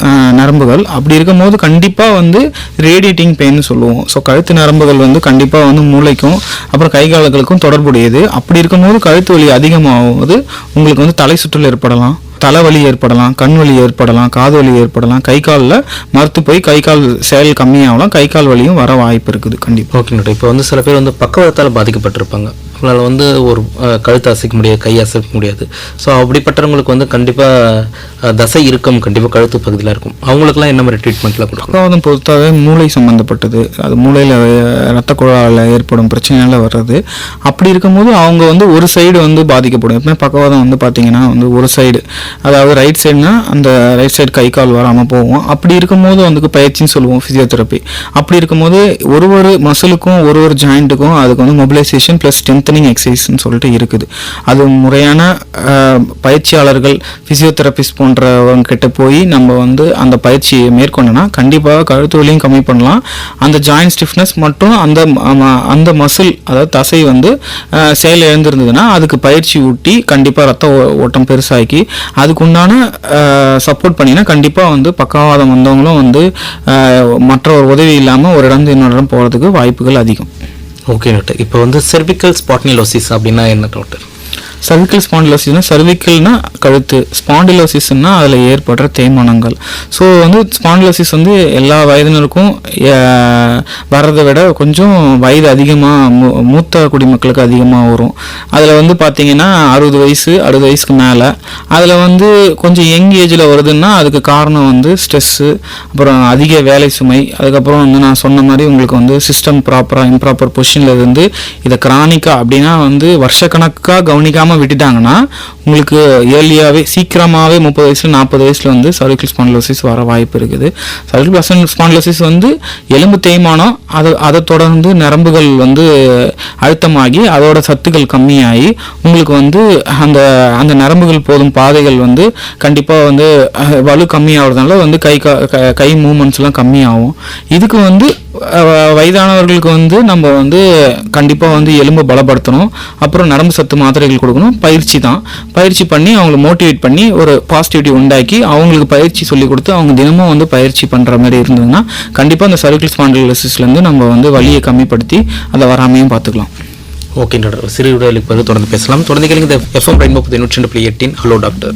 நரம்புகள். அப்படி இருக்கும்போது கண்டிப்பாக வந்து ரேடியேட்டிங் பெயின் சொல்லுவோம். ஸோ கழுத்து நரம்புகள் வந்து கண்டிப்பாக வந்து மூளைக்கும் அப்புறம் கை கால்களுக்கும் தொடர்புடையது. அப்படி இருக்கும்போது கழுத்து வலி அதிகமாகும்போது உங்களுக்கு வந்து தலை சுற்றல் ஏற்படலாம், தலைவலி ஏற்படலாம், கண் வலி ஏற்படலாம், காது வலி ஏற்படலாம். கை காலில் மறுத்து போய் கை கால் செயல் கம்மியாகலாம், கை கால் வலியும் வர வாய்ப்பு இருக்குது கண்டிப்பாக. Okay doctor. இப்போ வந்து சில பேர் வந்து பக்கவாதத்தால் பாதிக்கப்பட்டிருப்பாங்க. அவங்களால வந்து ஒரு கழுத்து அசைக்க முடியாது, கை அசைக்க முடியாது. ஸோ அப்படிப்பட்டவங்களுக்கு வந்து கண்டிப்பாக தசை இறுக்கம் கண்டிப்பாக கழுத்து பகுதியில் இருக்கும். அவங்களுக்குலாம் என்ன மாதிரி ட்ரீட்மெண்ட்லாம் கொடுக்கும்? பக்கவாதம் பொறுத்தாவே மூளை சம்மந்தப்பட்டது. அது மூளையில் ரத்த குழாயில் ஏற்படும் பிரச்சனையால் வர்றது. அப்படி இருக்கும்போது அவங்க வந்து ஒரு சைடு வந்து பாதிக்கப்படும். எப்பவுமே பக்கவாதம் வந்து பார்த்தீங்கன்னா வந்து ஒரு சைடு, அதாவது ரைட் சைடுனா அந்த ரைட் சைடு கை கால் வராமல் போவோம். அப்படி இருக்கும்போது வந்து பயிற்சின்னு சொல்லுவோம், ஃபிசியோதெரப்பி. அப்படி இருக்கும்போது ஒரு மசிலுக்கும் ஒரு ஜாயிண்ட்டுக்கும் அதுக்கு வந்து மொபிலைசேஷன் ப்ளஸ் ஸ்ட்ரென்தனிங் எக்ஸசைஸ்ன்னு சொல்லிட்டு இருக்குது. அது முறையான பயிற்சியாளர்கள் ஃபிசியோதெரபிஸ்ட் போன்றவங்க கிட்ட போய் நம்ம வந்து அந்த பயிற்சியை மேற்கொண்டோன்னா கண்டிப்பாக கழுத்து வலியும் கம்மி பண்ணலாம். அந்த ஜாயிண்ட் ஸ்டிஃப்னஸ் மற்றும் அந்த மசில் அதாவது தசை வந்து செயல் இழந்திருந்ததுன்னா அதுக்கு பயிற்சி ஊட்டி கண்டிப்பாக ரத்த ஓட்டம் பெருசாக்கி அதுக்குண்டான சப்போர்ட் பண்ணினா கண்டிப்பாக வந்து பக்கவாதம் வந்தவங்களும் வந்து மற்ற ஒரு உதவி இல்லாமல் ஒரு இடம் இன்னொரு இடம் போகிறதுக்கு வாய்ப்புகள் அதிகம். Okay doctor. இப்போ வந்து செர்விக்கல் ஸ்பாட்னிலோசிஸ் அப்படின்னா என்ன டாக்டர்? சர்விக்கல் ஸ்பாண்டிலோசிஸ்னா சர்விக்கல்னா கழுத்து, ஸ்பாண்டிலோசிஸ்னா அதில் ஏற்படுற தேய்மானங்கள். ஸோ வந்து ஸ்பாண்டிலோசிஸ் வந்து எல்லா வயதினருக்கும் வர்றதை விட கொஞ்சம் வயது அதிகமாக மூத்த குடிமக்களுக்கு அதிகமாக வரும். அதில் வந்து பார்த்திங்கன்னா 60 வயசுக்கு மேலே. அதில் வந்து கொஞ்சம் யங் ஏஜில் வருதுன்னா அதுக்கு காரணம் வந்து ஸ்ட்ரெஸ்ஸு, அப்புறம் அதிக வேலை சுமை, அதுக்கப்புறம் வந்து நான் சொன்ன மாதிரி உங்களுக்கு வந்து சிஸ்டம் இம்ப்ராப்பர் பொசிஷனில் இருந்து இதை கிரானிக்காக அப்படின்னா வந்து வருஷக்கணக்காக கவனிக்காமல் விட்டுட்டாங்கன்னா உங்களுக்கு ஏர்லியாகவே சீக்கிரமாகவே 30 வயசுல 40 வயசுல வந்து சர்விக்கல் ஸ்பாண்டிலோசிஸ் வர வாய்ப்பு இருக்குது. சர்விக்கல் ஸ்பாண்டிலோசிஸ் வந்து எலும்பு தேய்மானம், அதை தொடர்ந்து நரம்புகள் வந்து அழுத்தமாகி அதோட சத்துக்கள் கம்மியாகி உங்களுக்கு வந்து அந்த நரம்புகள் போதும் பாதைகள் வந்து கண்டிப்பாக வந்து வலு கம்மியாகிறதுனால வந்து கை மூமெண்ட்ஸ்லாம் கம்மியாகும். இதுக்கு வந்து வயதானவர்களுக்கு வந்து நம்ம வந்து கண்டிப்பாக வந்து எலும்பு பலப்படுத்தணும், அப்புறம் நரம்பு சத்து மாத்திரைகள் கொடுக்கணும். பயிற்சி பண்ணி அவங்களை மோட்டிவேட் பண்ணி ஒரு பாசிட்டிவிட்டி உண்டாக்கி அவங்களுக்கு பயிற்சி சொல்லி கொடுத்து அவங்க தினமும் வந்து பயிற்சி பண்ணுற மாதிரி இருந்ததுன்னா கண்டிப்பாக அந்த சர்விக்கல் ஸ்பாண்டிலோசிஸ்லேருந்து நம்ம வந்து வலியை கம்மிப்படுத்தி அதை வராமையும் பார்த்துக்கலாம். Okay doctor. சிறு விடைகளுக்கு பிறகு தொடர்ந்து பேசலாம். தொடர்ந்து கேளுங்க FM rainbow 102.8 hello doctor.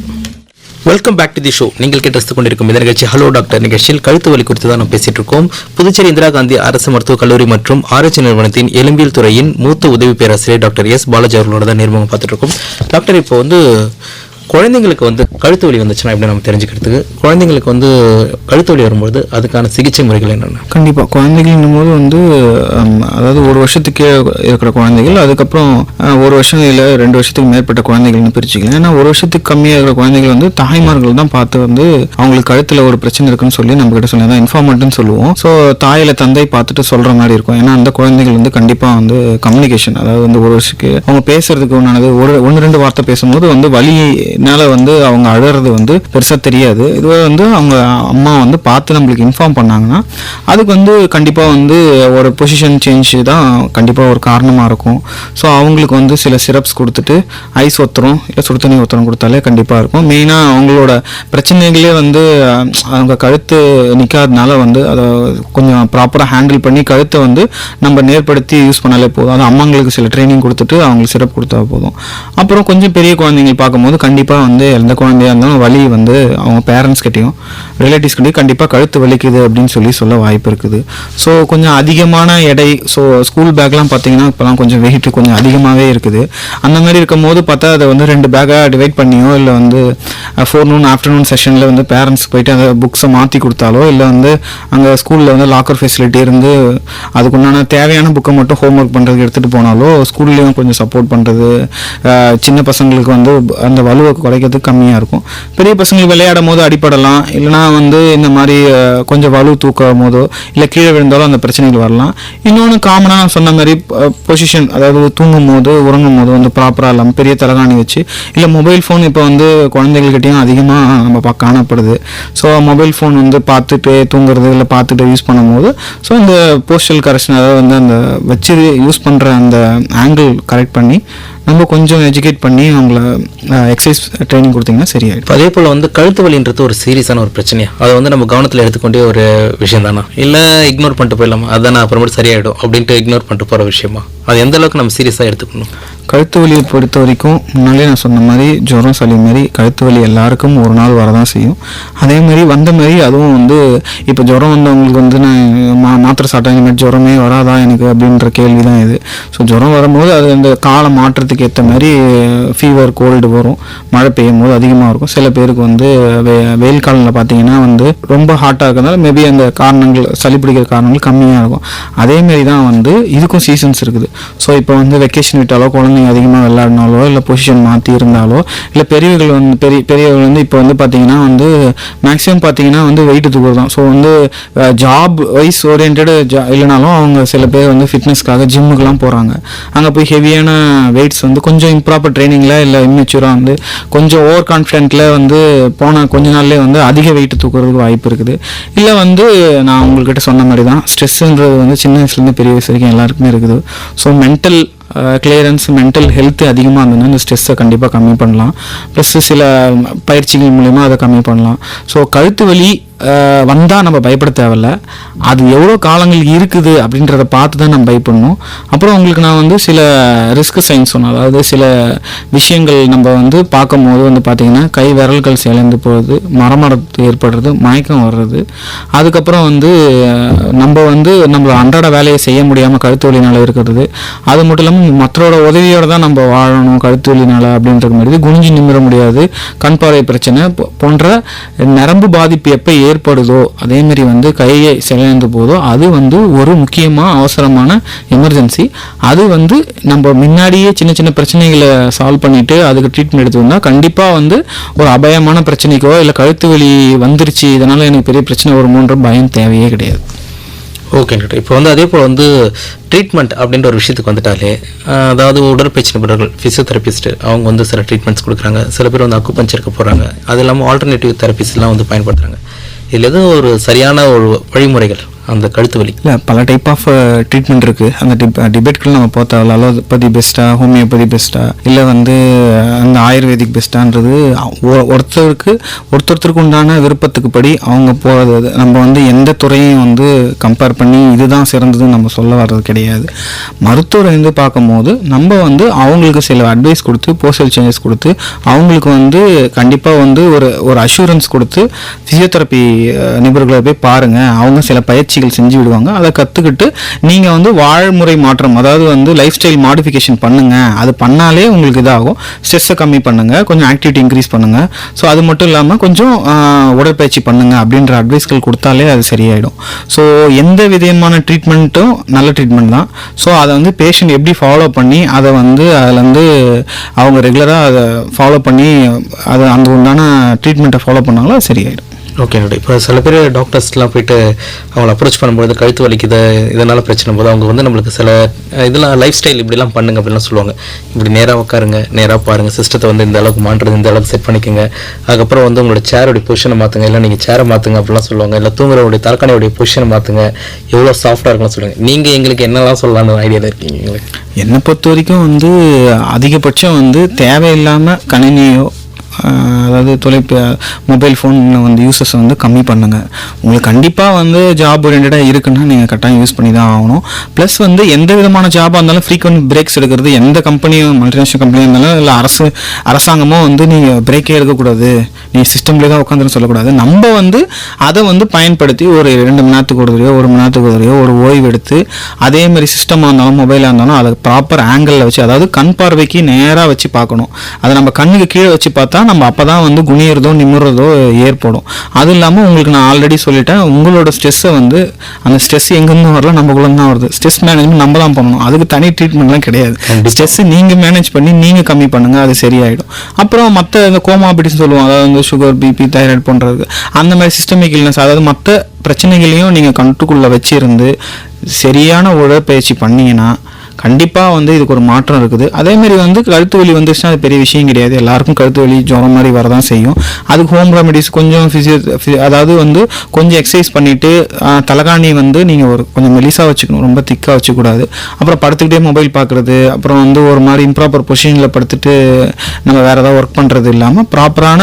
Welcome back to the show. நீங்கள் கேட்டு கொண்டிருக்கும் இந்த நிகழ்ச்சி ஹலோ டாக்டர் நிகழ்ச்சியில் கழுத்து வலி குறித்து தான் நம்ம பேசிட்டு இருக்கோம். புதுச்சேரி இந்திரா காந்தி அரசு மருத்துவக் கல்லூரி மற்றும் ஆராய்ச்சி நிறுவனத்தின் எலும்பியல் துறையின் மூத்த உதவி பேராசிரியர் டாக்டர் எஸ் பாலாஜி அவர்களோட தான் நேர்முகம் பார்த்துட்டு இருக்கோம். டாக்டர், இப்போ வந்து குழந்தைங்களுக்கு வந்து கழுத்து வலி வந்துச்சுன்னா எப்படி நம்ம தெரிஞ்சுக்கிறதுக்கு, குழந்தைங்களுக்கு வந்து கழுத்து வலி வரும்போது அதுக்கான சிகிச்சை முறைகள் என்னென்ன? கண்டிப்பாக குழந்தைகள் போது வந்து அதாவது 1 வருஷத்துக்கு இருக்கிற குழந்தைகள், அதுக்கப்புறம் 1 வருஷம் இல்லை 2 வருஷத்துக்கு மேற்பட்ட குழந்தைகள்னு பிரிச்சுக்கலாம். ஏன்னா 1 வருஷத்துக்கு கம்மியாக இருக்கிற குழந்தைகள் வந்து தாய்மார்கள் தான் பார்த்து வந்து அவங்களுக்கு கழுத்தில் ஒரு பிரச்சனை இருக்குன்னு சொல்லி நம்ம கிட்ட சொல்லி தான் இன்ஃபார்மெண்ட்னு சொல்லுவோம். ஸோ தாயில தந்தை பார்த்துட்டு சொல்கிற மாதிரி இருக்கும். ஏன்னா அந்த குழந்தைகள் வந்து கண்டிப்பாக வந்து கம்யூனிகேஷன், அதாவது வந்து 1 வருஷத்துக்கு அவங்க பேசுறதுக்கு ஒன்றானது 1-2 வார்த்தை பேசும்போது வந்து வலினால வந்து அவங்க அழறது வந்து பெருசாக தெரியாது. இதுவே வந்து அவங்க அம்மா வந்து பார்த்து நம்மளுக்கு இன்ஃபார்ம் பண்ணாங்கன்னா அதுக்கு வந்து கண்டிப்பாக வந்து ஒரு பொசிஷன் சேஞ்ச் தான் கண்டிப்பாக ஒரு காரணமாக இருக்கும். ஸோ அவங்களுக்கு வந்து சில சிரப்ஸ் கொடுத்துட்டு ஐஸ் ஒத்தரம் இல்லை சுடு தண்ணி ஒத்தரம் கொடுத்தாலே கண்டிப்பாக இருக்கும். மெயினாக அவங்களோட பிரச்சனைகளே வந்து அவங்க கழுத்து நிற்காதனால வந்து அதை கொஞ்சம் ப்ராப்பராக ஹேண்டில் பண்ணி கழுத்தை வந்து நம்ம நேர்படுத்தி யூஸ் பண்ணாலே போதும். அது அம்மாங்களுக்கு சில ட்ரைனிங் கொடுத்துட்டு அவங்களுக்கு சிரப் கொடுத்தா போதும். அப்புறம் கொஞ்சம் பெரிய குழந்தைங்க பார்க்கும்போது கண்டிப்பாக கண்டிப்பாக வந்து எந்த குழந்தையாக இருந்தாலும் வலி வந்து அவங்க பேரண்ட்ஸ் கிட்டேயும் ரிலேட்டிவ்ஸ் கிட்டேயும் கண்டிப்பாக கழுத்து வலிக்குது அப்படின்னு சொல்ல வாய்ப்பு இருக்குது. ஸோ கொஞ்சம் அதிகமான எடை, ஸோ ஸ்கூல் பேக்லாம் பார்த்தீங்கன்னா இப்போலாம் கொஞ்சம் வெயிட் கொஞ்சம் அதிகமாகவே இருக்குது. அந்த மாதிரி இருக்கும் போது பார்த்தா அதை வந்து 2 பேக்காக டிவைட் பண்ணியோ இல்லை வந்து ஃபோர்நூன் ஆஃப்டர்நூன் செஷனில் வந்து பேரண்ட்ஸ் போயிட்டு அந்த புக்ஸை மாற்றி கொடுத்தாலோ இல்லை வந்து அங்கே ஸ்கூலில் வந்து லாக்கர் ஃபெசிலிட்டி இருந்து அதுக்குண்டான தேவையான புக்கை மட்டும் ஹோம் ஒர்க் பண்ணுறதுக்கு எடுத்துகிட்டு போனாலோ ஸ்கூல்லேயும் கொஞ்சம் சப்போர்ட் பண்ணுறது, சின்ன பசங்களுக்கு வந்து அந்த வலுவை குறைக்கிறதுக்கு கம்மியாக இருக்கும். பெரிய பசங்களுக்கு விளையாடும் போது அடிப்படலாம், இல்லைனா வந்து இந்த மாதிரி கொஞ்சம் வலு தூக்கும் போதோ இல்லை கீழே விழுந்தாலும் அந்த பிரச்சனைகள் வரலாம். இன்னொன்று காமனாக நான் சொன்ன மாதிரி பொசிஷன், அதாவது தூங்கும் போது உறங்கும் போது வந்து ப்ராப்பராக இல்லாமல் பெரிய தலகாணி வச்சு, இல்லை மொபைல் ஃபோன் இப்போ வந்து குழந்தைகள்கிட்டையும் அதிகமாக நம்ம காணப்படுது. ஸோ மொபைல் ஃபோன் வந்து பார்த்துட்டு தூங்குறது இல்லை பார்த்துட்டு யூஸ் பண்ணும்போது ஸோ இந்த போஸ்டல் கரெக்ஷன், அதாவது வந்து அந்த வச்சு யூஸ் பண்ணுற அந்த ஆங்கிள் கரெக்ட் பண்ணி நம்ம கொஞ்சம் எஜுகேட் பண்ணி அவங்கள எக்ஸசைஸ் ட்ரைனிங் கொடுத்தீங்கன்னா சரியாயிடும். அதே போல் வந்து கழுத்து வலின்றது ஒரு சீரியஸான ஒரு பிரச்சனையா, அதை வந்து நம்ம கவனத்தில் எடுத்துக்கொண்டே ஒரு விஷயம் தானா, இல்லை இக்னோர் பண்ணிட்டு போயிடலாமா, அதான் அப்புறமேட்டு சரியாயிடும் அப்படின்ட்டு இக்னோர் பண்ணிட்டு போகிற விஷயமா, அது எந்த அளவுக்கு நம்ம சீரியஸாக எடுத்துக்கணும்? கழுத்து வலியை பொறுத்த வரைக்கும் முன்னாலே நான் சொன்ன மாதிரி ஜுரம் சளி மாதிரி கழுத்து வலி எல்லாருக்கும் ஒரு நாள் வரதான் செய்யும். அதே மாதிரி வந்த மாதிரி அதுவும் வந்து இப்போ ஜுரம் வந்தவங்களுக்கு வந்து நான் மாத்திரை சாப்பிட்டேன் இனிமேல் ஜுரமே வராதா எனக்கு அப்படின்ற கேள்வி தான் இது. ஸோ ஜுரம் வரும்போது அது அந்த கால மாற்றத்துக்கு ஏற்ற மாதிரி ஃபீவர் கோல்டு வரும், மழை பெய்யும் போது அதிகமாக இருக்கும். சில பேருக்கு வந்து வெயில் காலத்தில் பார்த்தீங்கன்னா வந்து ரொம்ப ஹாட்டாக இருக்கிறதுனால மேபி அந்த காரணங்கள் சளி பிடிக்கிற காரணங்கள் கம்மியாக இருக்கும். அதேமாரி தான் வந்து இதுக்கும் சீசன்ஸ் இருக்குது. ஸோ இப்போ வந்து வெக்கேஷன் விட்டாலோ குழந்தைங்க அதிகமாக விளையாடினாலோ இல்லை பொசிஷன் மாற்றி இருந்தாலோ இல்லை பெரியவர்கள் வந்து பெரியவர்கள் வந்து இப்போ வந்து பார்த்தீங்கன்னா வந்து மேக்ஸிமம் பார்த்தீங்கன்னா வந்து வெயிட் தூக்குறது தான். ஸோ வந்து ஜாப் வைஸ் ஓரியன்டு இல்லைனாலும் அவங்க சில பேர் வந்து ஃபிட்னஸ்க்காக ஜிம்முக்கெலாம் போகிறாங்க. அங்கே போய் ஹெவியான வெயிட்ஸ் வந்து கொஞ்சம் இம்ப்ராப்பர் ட்ரைனிங்கில் இல்லை இம்மெச்சூராக வந்து கொஞ்சம் ஓவர் கான்ஃபிடென்ட்டில் வந்து போன கொஞ்ச நாள்லேயே வந்து அதிக வெயிட் தூக்குறதுக்கு வாய்ப்பு இருக்குது. இல்லை வந்து நான் உங்கள்கிட்ட சொன்ன மாதிரி தான் ஸ்ட்ரெஸ்ஸுன்றது வந்து சின்ன வயசுலேருந்து பெரிய வயசு வரைக்கும் எல்லாருக்குமே இருக்குது. So mental clearance, mental health அதிகமாக இருந்ததுன்னா இந்த ஸ்ட்ரெஸ்ஸை கண்டிப்பாக கம்மி பண்ணலாம். ப்ளஸ் சில பயிற்சிகள் மூலிமா அதை கம்மி பண்ணலாம். ஸோ கழுத்து வலி வந்தால் நம்ம பயப்பட தேவையில்ல, அது எவ்வளோ காலங்கள் இருக்குது அப்படின்றத பார்த்து தான் நம்ம பயப்படணும். அப்புறம் உங்களுக்கு நான் வந்து சில ரிஸ்க் சைன்ஸ் சொன்னேன், அதாவது சில விஷயங்கள் நம்ம வந்து பார்க்கும் போது வந்து பார்த்திங்கன்னா கை விரல்கள் சேர்ந்து போகிறது, மரமரத்து ஏற்படுறது, மயக்கம் வர்றது, அதுக்கப்புறம் வந்து நம்ம வந்து நம்மளோட அன்றாட வேலையை செய்ய முடியாமல் கழுத்து வலினால் இருக்கிறது, அது மட்டும் இல்லாமல் மற்றோட உதவியோடு தான் நம்ம வாழணும் கழுத்து வலினால் அப்படின்ற மாதிரி, குனிஞ்சு நிமிர முடியாது, கண் பார்வை பிரச்சனை போன்ற நரம்பு பாதிப்பு எப்போ ஏற்படுதோ அதேமாரி வந்து கையை செயலிழந்து போதோ அது வந்து ஒரு முக்கியமாக அவசரமான எமர்ஜென்சி. அது வந்து நம்ம முன்னாடியே சின்ன சின்ன பிரச்சனைகளை சால்வ் பண்ணிவிட்டு அதுக்கு ட்ரீட்மெண்ட் எடுத்து வந்தால் கண்டிப்பாக வந்து ஒரு அபாயமான பிரச்சனைக்கோ இல்லை கழுத்து வலி வந்துருச்சு இதனால் எனக்கு பெரிய பிரச்சனை வருமோன்ற பயம் தேவையே கிடையாது. ஓகே, இப்போ வந்து அதே போல் வந்து ட்ரீட்மெண்ட் அப்படின்ற ஒரு விஷயத்துக்கு வந்துட்டாலே, அதாவது உடற்பயிற்சி நிபுணர்கள் ஃபிசியோதெரபிஸ்ட் அவங்க வந்து சில ட்ரீட்மெண்ட்ஸ் கொடுக்குறாங்க, சில பேர் வந்து அக்குபஞ்சருக்கு போகிறாங்க, அது இல்லாமல் ஆல்டர்னேட்டிவ் தெரபிஸ்லாம் வந்து பயன்படுத்துகிறாங்க. இதில் எதுவும் ஒரு சரியான ஒரு வழிமுறைகள் அந்த கழுத்து வலி? இல்லை, பல டைப் ஆஃப் ட்ரீட்மெண்ட் இருக்குது. அந்த டிபேட்கள் நம்ம பார்த்தா அலோபதி பெஸ்ட்டா, ஹோமியோபதி பெஸ்ட்டா, இல்லை வந்து அந்த ஆயுர்வேதிக் பெஸ்ட்டான்றது ஒருத்தருக்கு உண்டான விருப்பத்துக்கு படி அவங்க போகிறது. நம்ம வந்து எந்த துறையும் வந்து கம்பேர் பண்ணி இதுதான் சிறந்ததுன்னு நம்ம சொல்ல வர்றது கிடையாது. மருத்துவரை வந்து பார்க்கும்போது நம்ம வந்து அவங்களுக்கு சில அட்வைஸ் கொடுத்து போஸ்டல் சேஞ்சஸ் கொடுத்து அவங்களுக்கு வந்து கண்டிப்பாக வந்து ஒரு அஷூரன்ஸ் கொடுத்து ஃபிசியோதெரப்பி நிபுணர்களை போய் பாருங்கள், அவங்க சில பயிற்சிகள் செஞ்சு விடுவாங்க. அதை கற்றுக்கிட்டு நீங்கள் வந்து வாழ்முறை மாற்றம், அதாவது வந்து லைஃப் ஸ்டைல் மாடிஃபிகேஷன் பண்ணுங்கள். அது பண்ணாலே உங்களுக்கு இதாகும். ஸ்ட்ரெஸ்ஸை கம்மி பண்ணுங்கள், கொஞ்சம் ஆக்டிவிட்டி இன்க்ரீஸ் பண்ணுங்கள். ஸோ அது மட்டும் இல்லாமல் கொஞ்சம் உடற்பயிற்சி பண்ணுங்கள் அப்படின்ற அட்வைஸ்கள் கொடுத்தாலே அது சரியாயிடும். ஸோ எந்த விதமான ட்ரீட்மெண்ட்டும் நல்ல ட்ரீட்மெண்ட் தான். ஸோ அதை வந்து பேஷண்ட் எப்படி ஃபாலோ பண்ணி அதை வந்து அதில் வந்து அவங்க ரெகுலராக அதை ஃபாலோ பண்ணி அதை அந்த உண்டான ட்ரீட்மெண்ட்டை ஃபாலோ பண்ணாங்களோ அது சரியாயிடும். ஓகே, இப்போ சில பேர் டாக்டர்ஸ்லாம் போயிட்டு அவங்களை அப்ரோச் பண்ணும்போது கழுத்து வலிக்குது இதனால் பிரச்சனை போது அவங்க வந்து நம்மளுக்கு சில இதெல்லாம் லைஃப் ஸ்டைல் இப்படிலாம் பண்ணுங்க அப்படிலாம் சொல்லுவாங்க. இப்படி நேராக உட்காருங்க, நேராக பாருங்கள், சிஸ்டத்தை வந்து இந்த அளவுக்கு மாற்றுறது இந்த அளவுக்கு செட் பண்ணிக்கோங்க, அதுக்கப்புறம் வந்து உங்களோட சேரோடைய பொசிஷனை மாற்றுங்க, இல்லை நீங்கள் சேரை மாற்றுங்க அப்படிலாம் சொல்லுவாங்க, இல்லை தூங்குறவுடைய தலைக்காணியோடைய பொசிஷனை மாற்றுங்க, எவ்வளோ சாஃப்டாக இருக்குன்னு சொல்லுவாங்க. நீங்கள் எங்களுக்கு என்னெல்லாம் சொல்லலாம்னு ஐடியாவில் இருக்கீங்க? எங்களுக்கு என்னை பொறுத்த வரைக்கும் வந்து அதிகபட்சம் வந்து தேவையில்லாமல் கணினியோ அதாவது மொபைல் ஃபோன் வந்து யூசஸை வந்து கம்மி பண்ணுங்கள். உங்களுக்கு கண்டிப்பாக வந்து ஜாப் ஓரியன்டாக இருக்குன்னா நீங்கள் கட்டாயம் யூஸ் பண்ணி தான் ஆகணும். ப்ளஸ் வந்து எந்த விதமான ஜாபாக இருந்தாலும் ஃப்ரீக்வெண்ட் பிரேக்ஸ் எடுக்கிறது, எந்த கம்பெனியும் மல்டிநேஷனல் கம்பெனியாக இருந்தாலும் இல்லை அரசாங்கமோ வந்து நீங்கள் பிரேக்கே எடுக்கக்கூடாது, நீ சிஸ்டம்லேயே தான் உட்காந்துன்னு சொல்லக்கூடாது. நம்ம வந்து அதை வந்து பயன்படுத்தி ஒரு 2 மணி நேரத்துக்கு ஒரு தடவையோ 1 மணி நேரத்துக்கு ஒரு தடவையோ ஒரு ஓய்வு எடுத்து அதேமாதிரி சிஸ்டமாக இருந்தாலும் மொபைலாக இருந்தாலும் அதை ப்ராப்பர் ஆங்கிளில் வச்சு, அதாவது கண் பார்வைக்கு நேராக வச்சு பார்க்கணும். அதை நம்ம கண்ணுக்கு கீழே வச்சு பார்த்தா நம்ம அப்போ தான் வந்து குனியறதோ நிமிர்றதோ ஏற்படும். அதுவும் இல்லாமல் உங்களுக்கு நான் ஆல்ரெடி சொல்லிட்டேன், உங்களோட ஸ்ட்ரெஸ்ஸை வந்து அந்த ஸ்ட்ரெஸ் எங்கேருந்து வரல, நம்மக்குள்ள தான் வருது. ஸ்ட்ரெஸ் மேனேஜ்மெண்ட் நம்ம தான் பண்ணணும், அதுக்கு தனி ட்ரீட்மெண்ட்லாம் கிடையாது. ஸ்ட்ரெஸ் நீங்கள் மேனேஜ் பண்ணி நீங்கள் கம்மி பண்ணுங்கள், அது சரியாயிடும். அப்புறம் மற்ற இந்த கோமாபிட்டிஸ் சொல்லுவோம், அதாவது வந்து சுகர், பிபி, தைராய்டு போன்றது, அந்த மாதிரி சிஸ்டமிக் இல்னஸ், அதாவது மற்ற பிரச்சனைகளையும் நீங்கள் கண்ட்ரோலுக்குள்ளே வச்சிருந்து சரியான உடற்பயிற்சி பண்ணீங்கன்னா கண்டிப்பாக வந்து இதுக்கு ஒரு மாற்றம் இருக்குது. அதேமாதிரி வந்து கழுத்து வலி வந்துச்சுன்னா அது பெரிய விஷயம் கிடையாது. எல்லாருக்கும் கழுத்து வலி ஜுரம் மாதிரி வரதான் செய்யும். அதுக்கு ஹோம் ரெமெடிஸ் கொஞ்சம் அதாவது வந்து கொஞ்சம் எக்ஸசைஸ் பண்ணிவிட்டு தலைகாணி வந்து நீங்கள் ஒரு கொஞ்சம் மெலிசாக வச்சுக்கணும், ரொம்ப திக்காக வச்சுக்கூடாது. அப்புறம் படுத்துக்கிட்டே மொபைல் பார்க்குறது, அப்புறம் வந்து ஒரு மாதிரி இம்ப்ராப்பர் பொசிஷனில் படுத்துட்டு நம்ம வேறு ஏதாவது ஒர்க் பண்ணுறது இல்லாமல் ப்ராப்பரான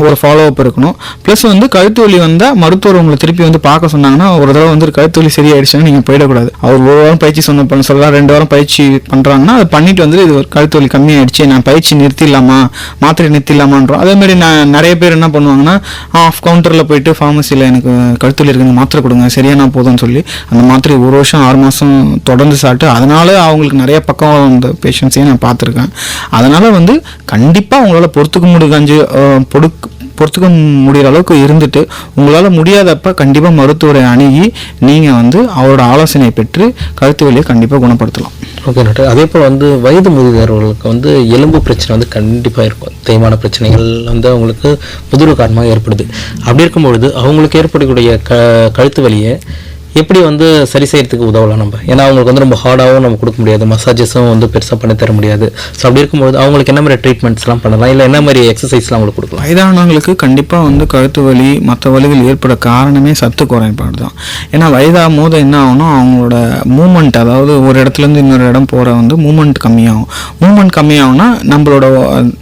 ஒரு ஃபாலோ அப் இருக்கணும். ப்ளஸ் வந்து கழுத்து வலி வந்தால் மருத்துவர் உங்களை திருப்பி வந்து பார்க்க சொன்னாங்கன்னா, ஒரு தடவை வந்து கழுத்து வலி சரியாயிடுச்சுன்னா நீங்கள் போயிடக்கூடாது. அவர் ஒரு வாரம் பயிற்சி சொல்லலாம், 2 வாரம் பயிற்சி பண்ணுறாங்கன்னா அதை பண்ணிட்டு வந்து இது ஒரு கழுத்து வலி கம்மியாயிடுச்சு, நான் பயிற்சி நிறுத்திடலாமா, மாத்திரை நிறுத்திடலாமான்றோம். அதேமாதிரி நிறைய பேர் என்ன பண்ணுவாங்கன்னா, ஆஃப் கவுண்டரில் போயிட்டு ஃபார்மசியில் எனக்கு கழுத்து வலி இருக்குங்க, மாத்திரை கொடுங்க, சரியான போதும்னு சொல்லி அந்த மாத்திரை 1 வருஷம் 6 மாதம் தொடர்ந்து சாப்பிட்டு அதனால அவங்களுக்கு நிறைய பக்கம் வந்த பேஷண்ட்ஸையும் நான் பார்த்துருக்கேன். அதனால் வந்து கண்டிப்பாக உங்களால் பொறுத்துக்க முடிகிற அளவுக்கு இருந்துட்டு, உங்களால் முடியாதப்ப கண்டிப்பாக மருத்துவரை அணுகி நீங்கள் வந்து அவரோட ஆலோசனை பெற்று கழுத்து வலியை கண்டிப்பாக குணப்படுத்தலாம். Okay doctor. அதே போல் வந்து வயது முதிர்ந்தவர்களுக்கு வந்து எலும்பு பிரச்சனை வந்து கண்டிப்பாக இருக்கும், தேய்மான பிரச்சனைகள் வந்து அவங்களுக்கு முதிர்வு காரணமாக ஏற்படுது. அப்படி இருக்கும்பொழுது அவங்களுக்கு ஏற்படக்கூடிய கழுத்து வலியை எப்படி வந்து சரி செய்யறதுக்கு உதவலாம் நம்ம? ஏன்னா அவங்களுக்கு வந்து ரொம்ப ஹார்டாகவும் நம்ம கொடுக்க முடியாது, மசாஜஸும் வந்து பெருசாக பண்ணி தர முடியாது. ஸோ அப்படி இருக்கும்போது அவங்களுக்கு என்ன மாதிரி ட்ரீட்மெண்ட்ஸ்லாம் பண்ணலாம், இல்லை என்ன மாதிரி எக்ஸசைஸ்லாம் அவங்களுக்கு கொடுக்கலாம்? வயதானவங்களுக்கு கண்டிப்பாக வந்து கழுத்து வலி மற்ற வலிகள் ஏற்பட காரணமே சத்து குறைபாடு தான். ஏன்னா வயதாகும் போது என்ன ஆகும்னா அவங்களோட மூமெண்ட், அதாவது ஒரு இடத்துலேருந்து இன்னொரு இடம் போகிற வந்து மூமெண்ட் கம்மியாகும். மூமெண்ட் கம்மியாகும்னா நம்மளோட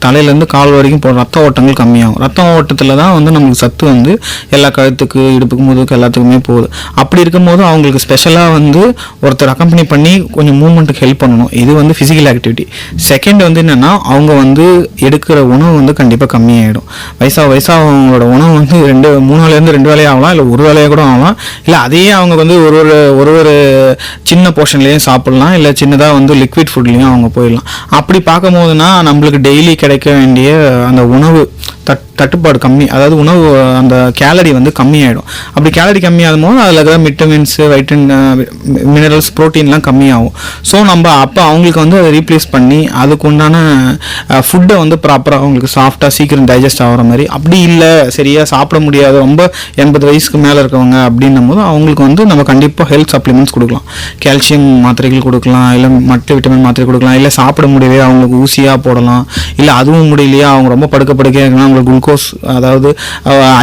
தலையிலேருந்து கால் வரைக்கும் போகிற ரத்த ஓட்டங்கள் கம்மியாகும். ரத்த ஓட்டத்தில் தான் வந்து நம்மளுக்கு சத்து வந்து எல்லா கழுத்துக்கு, இடுப்புக்கு, முதுகுக்கு எல்லாத்துக்குமே போகுது. அப்படி இருக்கும் போது அவங்களுக்கு ஸ்பெஷலாக வந்து ஒருத்தர் அக்கம்பெனி பண்ணி கொஞ்சம் மூவ்மெண்ட்டுக்கு ஹெல்ப் பண்ணணும். இது வந்து ஃபிசிக்கல் ஆக்டிவிட்டி. செகண்ட் வந்து என்னென்னா அவங்க வந்து எடுக்கிற உணவு வந்து கண்டிப்பாக கம்மியாயிடும். வயசாக அவங்களோட உணவு வந்து 3 வேளையிலேருந்து 2 வேலையாக ஆகலாம், இல்லை ஒரு வேலையாக கூட ஆகலாம். இல்லை அதையே அவங்க வந்து ஒரு சின்ன போர்ஷன்லேயும் சாப்பிட்லாம், இல்லை சின்னதாக வந்து லிக்விட் ஃபுட்லேயும் அவங்க போயிடலாம். அப்படி பார்க்கும் போதுனா நம்மளுக்கு டெய்லி கிடைக்க வேண்டிய அந்த உணவு தட்டுப்பாடு கம்மி, அதாவது உணவு அந்த கேலரி வந்து கம்மியாயிடும். அப்படி கேலரி கம்மியாகும் போது அதில் இருக்கிற விட்டமின்ஸ், மினரல்ஸ், ப்ரோட்டீன்லாம் கம்மியாகும். ஸோ நம்ம அப்போ அவங்களுக்கு வந்து அதை ரீப்ளேஸ் பண்ணி அதுக்கு உண்டான ஃபுட்டை வந்து ப்ராப்பராக அவங்களுக்கு சாஃப்டாக சீக்கிரம் டைஜஸ்ட் ஆகிற மாதிரி, அப்படி இல்லை சரியாக சாப்பிட முடியாது ரொம்ப 80 வயசுக்கு மேலே இருக்கவங்க அப்படின்னும் போது அவங்களுக்கு வந்து நம்ம கண்டிப்பாக ஹெல்த் சப்ளிமெண்ட்ஸ் கொடுக்கலாம். கால்சியம் மாத்திரைகள் கொடுக்கலாம், இல்லை மல்டி விட்டமின் மாத்திரை கொடுக்கலாம், இல்லை சாப்பிட முடியலையே அவங்களுக்கு ஊசியாக போடலாம், இல்லை அதுவும் முடியலையா அவங்க ரொம்ப படுக்கையாக இருக்கலாம் அவங்களுக்கு குளுக்கோஸ், அதாவது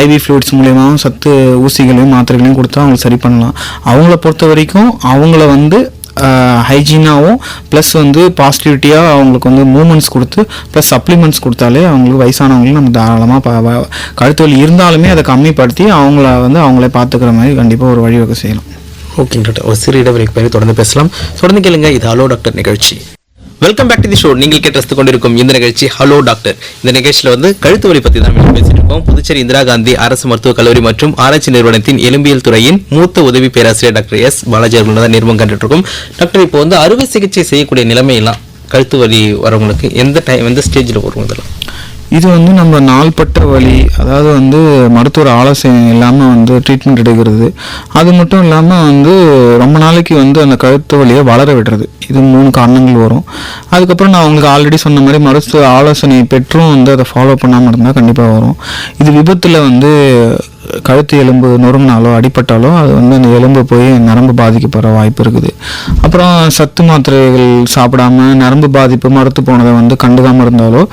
ஐவி ஃப்ளூயிட்ஸ் மூலியமாகவும் சத்து ஊசிகளையும் மாத்திரைகளையும் கொடுத்தா அவங்களுக்கு சரி பண்ணலாம். அவங்கள பொறுத்த வரைக்கும் அவங்கள வந்து ஹைஜீனாகவும் ப்ளஸ் வந்து பாசிட்டிவிட்டியாக அவங்களுக்கு வந்து மூமெண்ட்ஸ் கொடுத்து ப்ளஸ் சப்ளிமெண்ட்ஸ் கொடுத்தாலே அவங்களுக்கு வயசானவங்களும் நம்ம தாராளமாக கழுத்து வலி இருந்தாலுமே அதை கம்மிப்படுத்தி அவங்களே பார்த்துக்கிற மாதிரி கண்டிப்பாக ஒரு வழிவகை செய்யலாம். ஓகே டாக்டர், ஒரு சிறு இடைவெளிக்கு பிறகு தொடர்ந்து பேசலாம். தொடர்ந்து கேளுங்க, இது ஹலோ டாக்டர் நிகழ்ச்சி. Welcome back to the show. நீங்கள் கேட்டு கொண்டிருக்கும் இந்த நிகழ்ச்சி ஹலோ டாக்டர். இந்த நிகழ்ச்சியில் வந்து கழுத்து வலி பற்றி தான் பேசிட்டு இருக்கோம். புதுச்சேரி இந்திரா காந்தி அரசு மருத்துவக் கல்லூரி மற்றும் ஆராய்ச்சி நிறுவனத்தின் எலும்பியல் துறையின் மூத்த உதவி பேராசிரியர் டாக்டர் எஸ் பாலாஜி அவர்கள் தான் நிர்வாகம் கண்டுட்டு இருக்கோம். டாக்டர், இப்போ வந்து அறுவை சிகிச்சை செய்யக்கூடிய நிலைமையெல்லாம் கழுத்து வலி வரவங்களுக்கு எந்த ஸ்டேஜில் வரும்? இதெல்லாம் இது வந்து நம்ம நாள்பட்ட வலி, அதாவது வந்து மருத்துவ ஆலோசனை இல்லாமல் வந்து ட்ரீட்மெண்ட் எடுக்கிறது, அது மட்டும் இல்லாமல் வந்து ரொம்ப நாளைக்கு வந்து அந்த கழுத்து வலியை வளர விடுறது, இது 3 காரணங்கள் வரும். அதுக்கப்புறம் நான் உங்களுக்கு ஆல்ரெடி சொன்ன மாதிரி மருத்துவ ஆலோசனை பெற்றும் வந்து அதை ஃபாலோ பண்ணாமல் இருந்தால் கண்டிப்பாக வரும். இது விபத்தில் வந்து கழுத்து எலும்பு நொறுங்கினாலோ அடிப்பட்டாலோ அது வந்து அந்த எலும்பு போய் நரம்பு பாதிக்கப்படுற வாய்ப்பு இருக்குது. அப்புறம் சத்து மாத்திரைகள் சாப்பிடாம நரம்பு பாதிப்பு மறுத்து போனதை வந்து கண்டுக்காமல் இருந்தாலோ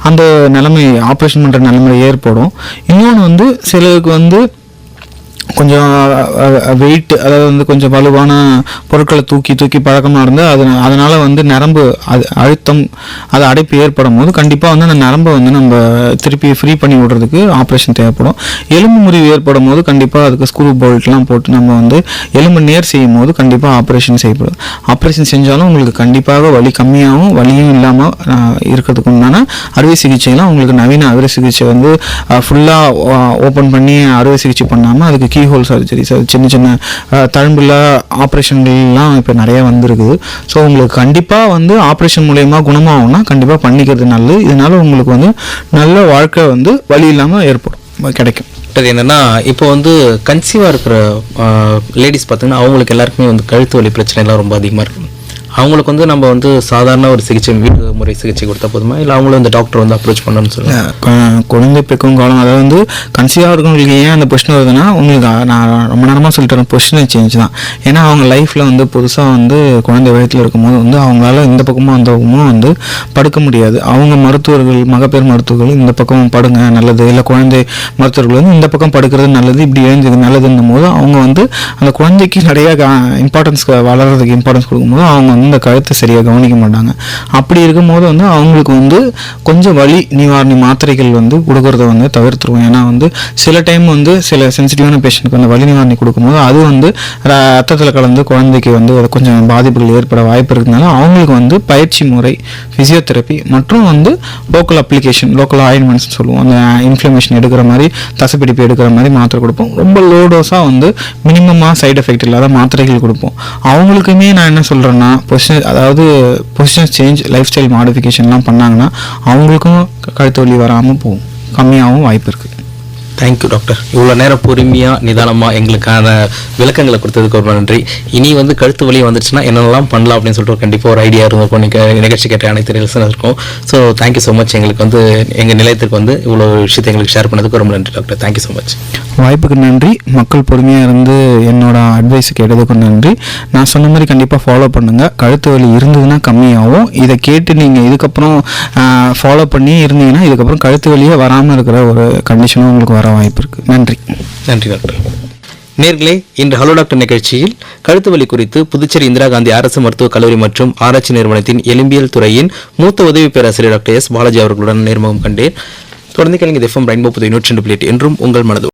அந்த நிலைமை, ஆப்ரேஷன் பண்ணுற நிலைமை ஏற்படும். இன்னொன்று வந்து சிலருக்கு வந்து கொஞ்சம் வெயிட், அதாவது வந்து கொஞ்சம் வலுவான பொருட்களை தூக்கி பழக்கமாக இருந்தால் அதனால் வந்து நரம்பு அழுத்தம் அது அடைப்பு ஏற்படும் போது கண்டிப்பாக வந்து அந்த நரம்பை வந்து நம்ம திருப்பி ஃப்ரீ பண்ணி விடுறதுக்கு ஆப்ரேஷன் தேவைப்படும். எலும்பு முறிவு ஏற்படும் போது கண்டிப்பாக அதுக்கு ஸ்க்ரூ போல்ட்லாம் போட்டு நம்ம வந்து எலும்பு நேர் செய்யும் போது கண்டிப்பாக ஆப்ரேஷன் செய்யப்படும். ஆப்ரேஷன் செஞ்சாலும் உங்களுக்கு கண்டிப்பாக வலி கம்மியாகவும் வலியும் இல்லாமல் இருக்கிறதுக்கு உண்டான அறுவை சிகிச்சைலாம் உங்களுக்கு நவீன அறுவை சிகிச்சை வந்து ஃபுல்லாக ஓப்பன் பண்ணி அறுவை சிகிச்சை பண்ணாமல் அதுக்கு கீஹோல் சர்ஜரிஸ், அது சின்ன சின்ன தழும்புல ஆப்ரேஷன்கள்லாம் இப்போ நிறைய வந்திருக்குது. ஸோ உங்களுக்கு கண்டிப்பாக வந்து ஆப்ரேஷன் மூலயமா குணமாகும்னா கண்டிப்பாக பண்ணிக்கிறது நல்லது. இதனால உங்களுக்கு வந்து நல்ல வாழ்க்கை வந்து வலி இல்லாமல் கிடைக்கும். என்னன்னா இப்போ வந்து கன்சீவாக இருக்கிற லேடிஸ் பார்த்தீங்கன்னா அவங்களுக்கு எல்லாருக்குமே வந்து கழுத்து வலி பிரச்சனை எல்லாம் ரொம்ப அதிகமாக இருக்கும். அவங்களுக்கு வந்து நம்ம வந்து சாதாரண ஒரு சிகிச்சை வீட்டு முறை சிகிச்சை கொடுத்தா போதுமா, இல்லை அவங்களும் இந்த டாக்டர் வந்து அப்ரோச் பண்ணணும்னு சொல்லுவாங்க? குழந்தை பிறக்கும் காலம், அதாவது வந்து கன்சீவாக இருக்கவங்களுக்கு ஏன் அந்த பொசிஷன் வருதுன்னா, உங்களுக்கு நான் ரொம்ப நேரமாக சொல்லிட்டு வரேன், பொசிஷனை சேஞ்ச் தான். ஏன்னா அவங்க லைஃப்பில் வந்து புதுசாக வந்து குழந்தை வயத்தில் இருக்கும்போது வந்து அவங்களால இந்த பக்கமும் அந்த பக்கமும் வந்து படுக்க முடியாது. அவங்க மருத்துவர்கள், மகப்பேறு மருத்துவர்கள் இந்த பக்கம் படுங்க நல்லது, இல்லை குழந்தை மருத்துவர்கள் வந்து இந்த பக்கம் படுக்கிறது நல்லது, இப்படி எழுந்தது நல்லதுன்னும் போது அவங்க வந்து அந்த குழந்தைக்கு நிறைய இம்பார்ட்டன்ஸ், வளர்கிறதுக்கு இம்பார்ட்டன்ஸ் கொடுக்கும்போது அவங்க இந்த கழுத்தை சரியாக கவனிக்க மாட்டாங்க. அப்படி இருக்கும்போது வந்து அவங்களுக்கு வந்து கொஞ்சம் வலி நிவாரணி மாத்திரைகள் வந்து கொடுக்கறத வந்து தவிர்த்துருவோம். ஏன்னா வந்து சில டைம் வந்து சில சென்சிட்டிவான பேஷண்ட்டுக்கு வந்து வலி நிவாரணி கொடுக்கும்போது அது வந்து ரத்தத்தில் கலந்து குழந்தைக்கு வந்து கொஞ்சம் பாதிப்புகள் ஏற்பட வாய்ப்பு இருக்கிறதுனால அவங்களுக்கு வந்து பயிற்சி முறை, ஃபிசியோதெரப்பி மற்றும் வந்து லோக்கல் அப்ளிகேஷன், லோக்கல் ஆயின்மெண்ட்ஸ் சொல்லுவோம், அந்த இன்ஃப்ளமேஷன் எடுக்கிற மாதிரி, தசைப்பிடிப்பு எடுக்கிற மாதிரி மாத்திரை கொடுப்போம். ரொம்ப லோ டோஸாக வந்து மினிமமாக சைடு எஃபெக்ட் இல்லாத மாத்திரைகள் கொடுப்போம். அவங்களுக்குமே நான் என்ன சொல்கிறேன்னா, அதாவது பொசிஷன் சேஞ்ச், லைஃப் ஸ்டைல் மாடிஃபிகேஷன்லாம் பண்ணாங்கன்னா அவங்களுக்கும் கழுத்து வலி வராமல் போகும், கம்மியாகவும் வாய்ப்பு இருக்குது. Thank you doctor. இவ்வளோ நேரம் பொறுமையாக நிதானமாக எங்களுக்கான விளக்கங்களை கொடுத்ததுக்கு ரொம்ப நன்றி. இனி வந்து கழுத்து வலி வந்துச்சுன்னா என்னென்னலாம் பண்ணலாம் அப்படின்னு சொல்லிட்டு கண்டிப்பாக ஒரு ஐடியா இருந்திருக்கும். நிகழ்ச்சி கேட்ட அனைத்து ரிலசனும் இருக்கும். So thank you so much. எங்களுக்கு வந்து எங்கள் நிலையத்துக்கு வந்து இவ்வளோ விஷயத்தை எங்களுக்கு ஷேர் பண்ணதுக்கு ரொம்ப நன்றி டாக்டர். Thank you so much. வாய்ப்புக்கு நன்றி. மக்கள் பொறுமையாக இருந்து என்னோட அட்வைஸ் கேட்டதுக்கு நன்றி. நான் சொன்ன மாதிரி கண்டிப்பாக ஃபாலோ பண்ணுங்கள். கழுத்து வலி இருந்ததுன்னா கம்மியாகும். இதை கேட்டு நீங்கள் இதுக்கப்புறம் ஃபாலோ பண்ணி இருந்தீங்கன்னா இதுக்கப்புறம் கழுத்து வலியே வராமல் இருக்கிற ஒரு கண்டிஷனும் உங்களுக்கு வர வாய்ப்பு இருக்கு. நன்றி. நன்றி டாக்டர். நேர்களே, இன்று ஹலோ டாக்டர் நிகழ்ச்சியில் கழுத்து வலி குறித்து புதுச்சேரி இந்திரா காந்தி அரசு மருத்துவக் கல்லூரி மற்றும் ஆராய்ச்சி நிறுவனத்தின் எலும்பியல் துறையின் மூத்த உதவி பேராசிரியர் டாக்டர் எஸ் பாலாஜி அவர்களுடன் நேர்முகம் கண்டேன். தொடர்ந்து கேளுங்க. FM ரெயின்போ 102.8 என்றும் உங்கள் மனது.